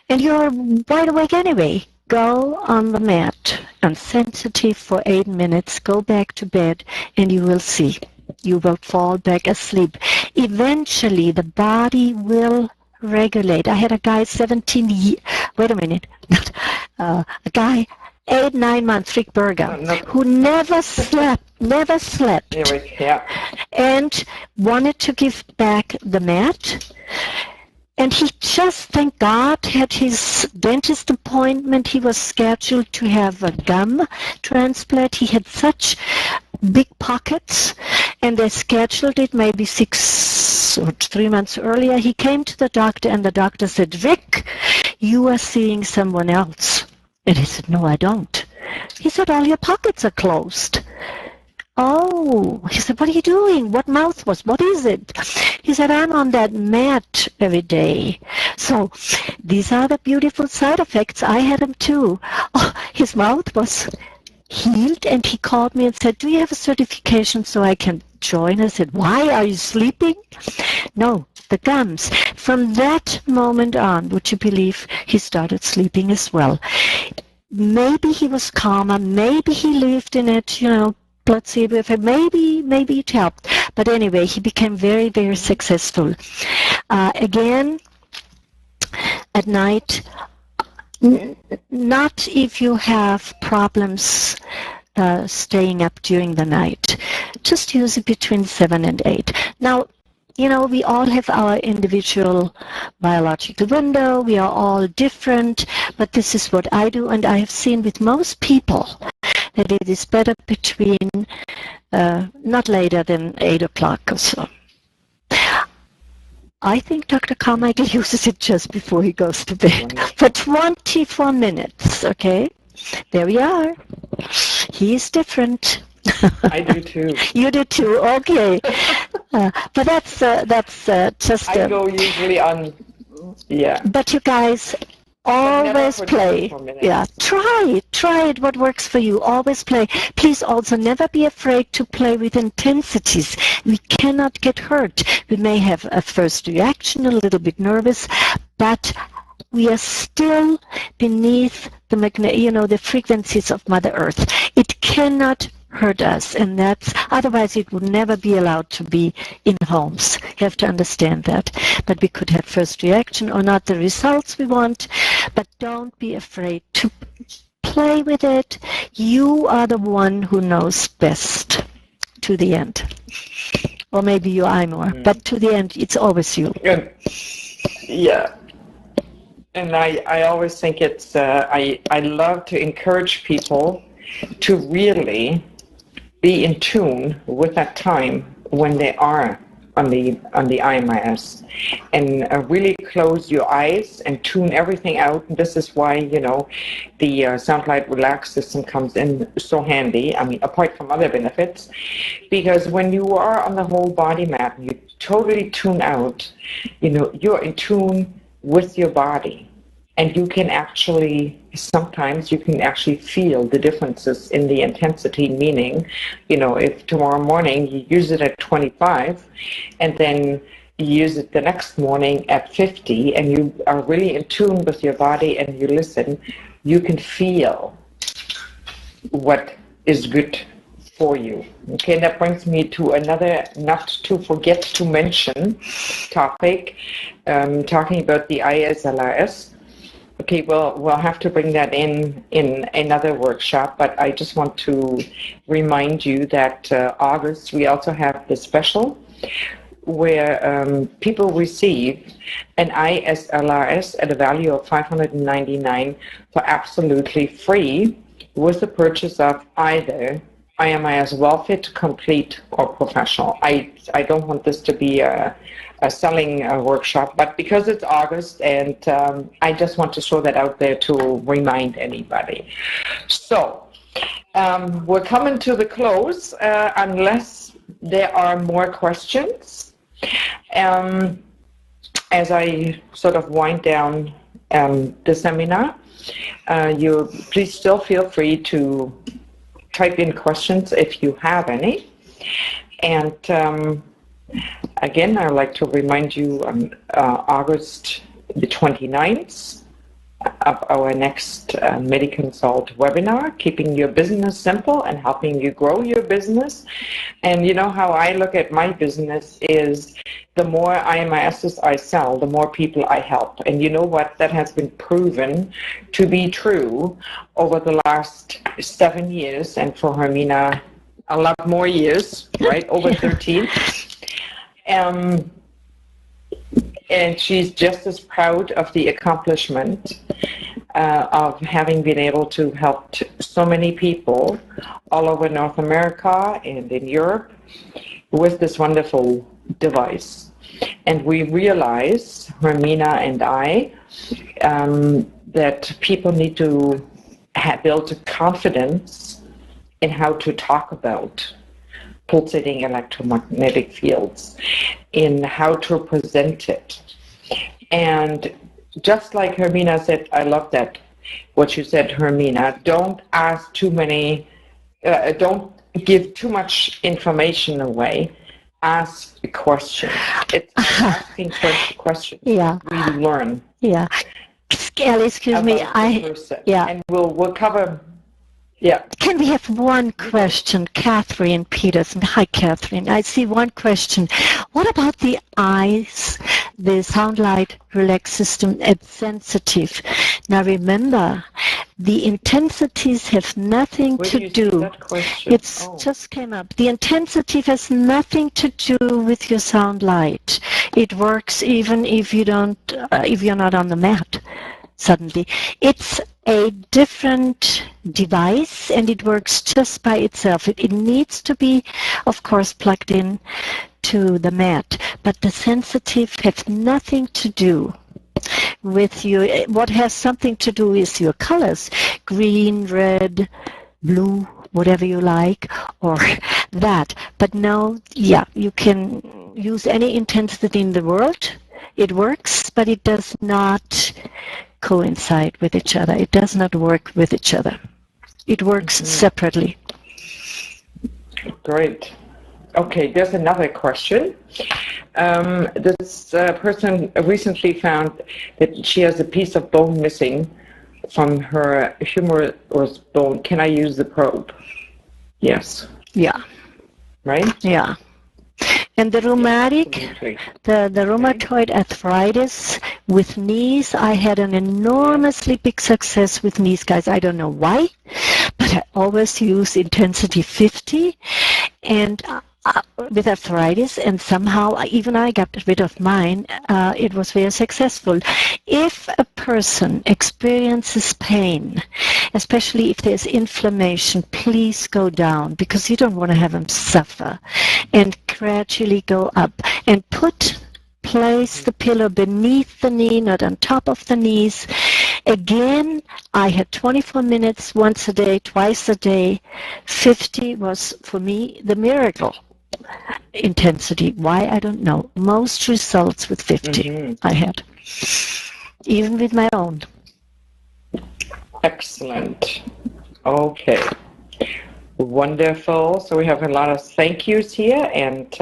and you're wide awake anyway, go on the mat on sensitive for 8 minutes, go back to bed, and you will see. You will fall back asleep. Eventually, the body will regulate. I had a guy 17 years, wait a minute, a guy 8-9 months, Rick Berger, who never slept, Anyway, yeah. and wanted to give back the mat. And he just, thank God, had his dentist appointment. He was scheduled to have a gum transplant. He had such big pockets, and they scheduled it maybe 6 or 3 months earlier. He came to the doctor, and the doctor said, Rick, you are seeing someone else. And he said, no, I don't. He said, all your pockets are closed. Oh, he said, what are you doing? What mouthwash? What is it? He said, I'm on that mat every day. So these are the beautiful side effects. I had them too. Oh, his mouth was healed, and he called me and said, do you have a certification so I can join? I said, why? Are you sleeping? No, the gums. From that moment on, would you believe, he started sleeping as well. Maybe he was calmer. Maybe he lived in it, placebo effect. Maybe it helped. But anyway, he became very, very successful. Again, at night, not if you have problems staying up during the night. Just use it between 7 and 8. Now, we all have our individual biological window. We are all different, but this is what I do, and I have seen with most people that it is better between not later than 8 o'clock or so. I think Dr. Carmichael uses it just before he goes to bed for 24 minutes, okay? There we are. He is different. I do too. You do too, okay. But that's just... I go usually on, yeah. But you guys... always play. Yeah, try it, what works for you. Always play. Please also never be afraid to play with intensities. We cannot get hurt. We may have a first reaction, a little bit nervous, but we are still beneath the frequencies of Mother Earth. It cannot hurt us, and otherwise it would never be allowed to be in homes. You have to understand that. But we could have first reaction or not the results we want, but don't be afraid to play with it. You are the one who knows best to the end. Or maybe you are more, but to the end it's always you. Yeah. And I always think it's, I love to encourage people to really be in tune with that time when they are on the iMRS, and really close your eyes and tune everything out. And this is why the Sound Light Relax system comes in so handy. I mean, apart from other benefits, because when you are on the whole body map, you totally tune out. You're in tune with your body. And you can sometimes feel the differences in the intensity, meaning, if tomorrow morning you use it at 25 and then you use it the next morning at 50 and you are really in tune with your body and you listen, you can feel what is good for you. Okay, and that brings me to another not to forget to mention topic, talking about the ISLRS. Okay, well, we'll have to bring that in another workshop, but I just want to remind you that August, we also have the special where people receive an ISLRS at a value of $599 for absolutely free with the purchase of either iMRS WellFit, Complete, or Professional. I don't want this to be a selling workshop, but because it's August, and I just want to throw that out there to remind anybody. So we're coming to the close, unless there are more questions. As I sort of wind down the seminar, you please still feel free to type in questions if you have any. And again, I'd like to remind you on August the 29th of our next MediConsult webinar, Keeping Your Business Simple and Helping You Grow Your Business. And you know how I look at my business is the more iMRSs I sell, the more people I help. And you know what? That has been proven to be true over the last 7 years, and for Hermina, a lot more years, right? Over 13. And she's just as proud of the accomplishment of having been able to help so many people all over North America and in Europe with this wonderful device. And we realize, Hermina and I, that people need to build a confidence in how to talk about pulsating electromagnetic fields, in how to present it. And just like Hermina said, I love that, what you said, Hermina, don't ask too many, don't give too much information away. Ask a question. It's asking questions. Yeah. We learn. Yeah. Kelly, excuse me. Yeah. And we'll cover. Yeah. Can we have one question? Catherine Peterson. Hi, Catherine. I see one question. What about the eyes, the sound light relax system at sensitive? Now remember, the intensities have nothing to do. It's just came up. The intensity has nothing to do with your sound light. It works even if you don't, if you're not on the mat. Suddenly, it's a different device, and it works just by itself. It needs to be, of course, plugged in to the mat, but the sensitive has nothing to do with you. What has something to do is your colors: green, red, blue, whatever you like, or that. But no, yeah, you can use any intensity in the world. It works, but it does not coincide with each other. It does not work with each other. It works separately. Great. Okay, there's another question. This person recently found that she has a piece of bone missing from her humerus bone. Can I use the probe? Yes. Yeah. Right? Yeah. And the rheumatic, the rheumatoid arthritis with knees, I had an enormously big success with knees, guys. I don't know why, but I always use intensity 50 and with arthritis, and somehow even I got rid of mine. It was very successful. If a person experiences pain, especially if there's inflammation, please go down, because you don't want to have them suffer, and gradually go up and place the pillow beneath the knee, not on top of the knees. Again, I had 24 minutes once a day, twice a day. 50 was, for me, the miracle intensity. Why? I don't know. Most results with 50 I had, even with my own. Excellent. Okay. Wonderful. So we have a lot of thank yous here, and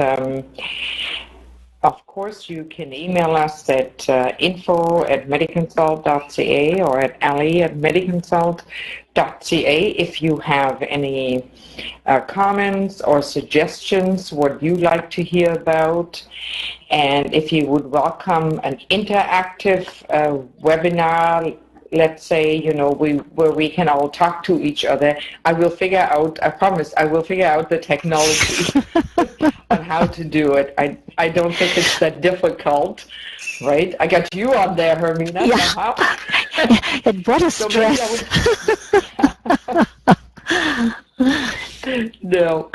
of course you can email us at info@mediconsult.ca or at ali@mediconsult.ca if you have any comments or suggestions, what you'd like to hear about, and if you would welcome an interactive webinar, let's say, where we can all talk to each other. I will figure out, I promise, I will figure out the technology on how to do it. I don't think it's that difficult, right? I got you on there, Hermina, somehow. And what a stress. No.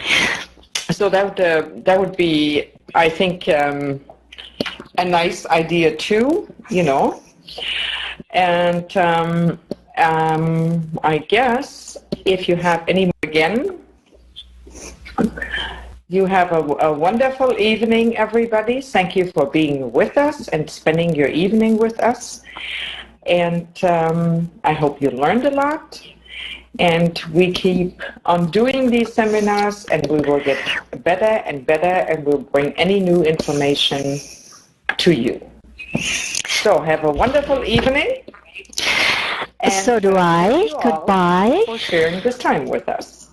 So that would be, I think, a nice idea too, And I guess if you have any more, again, you have a wonderful evening, everybody. Thank you for being with us and spending your evening with us. And I hope you learned a lot. And we keep on doing these seminars, and we will get better and better, and we'll bring any new information to you. So have a wonderful evening. And so do thank I. you all Goodbye. for sharing this time with us.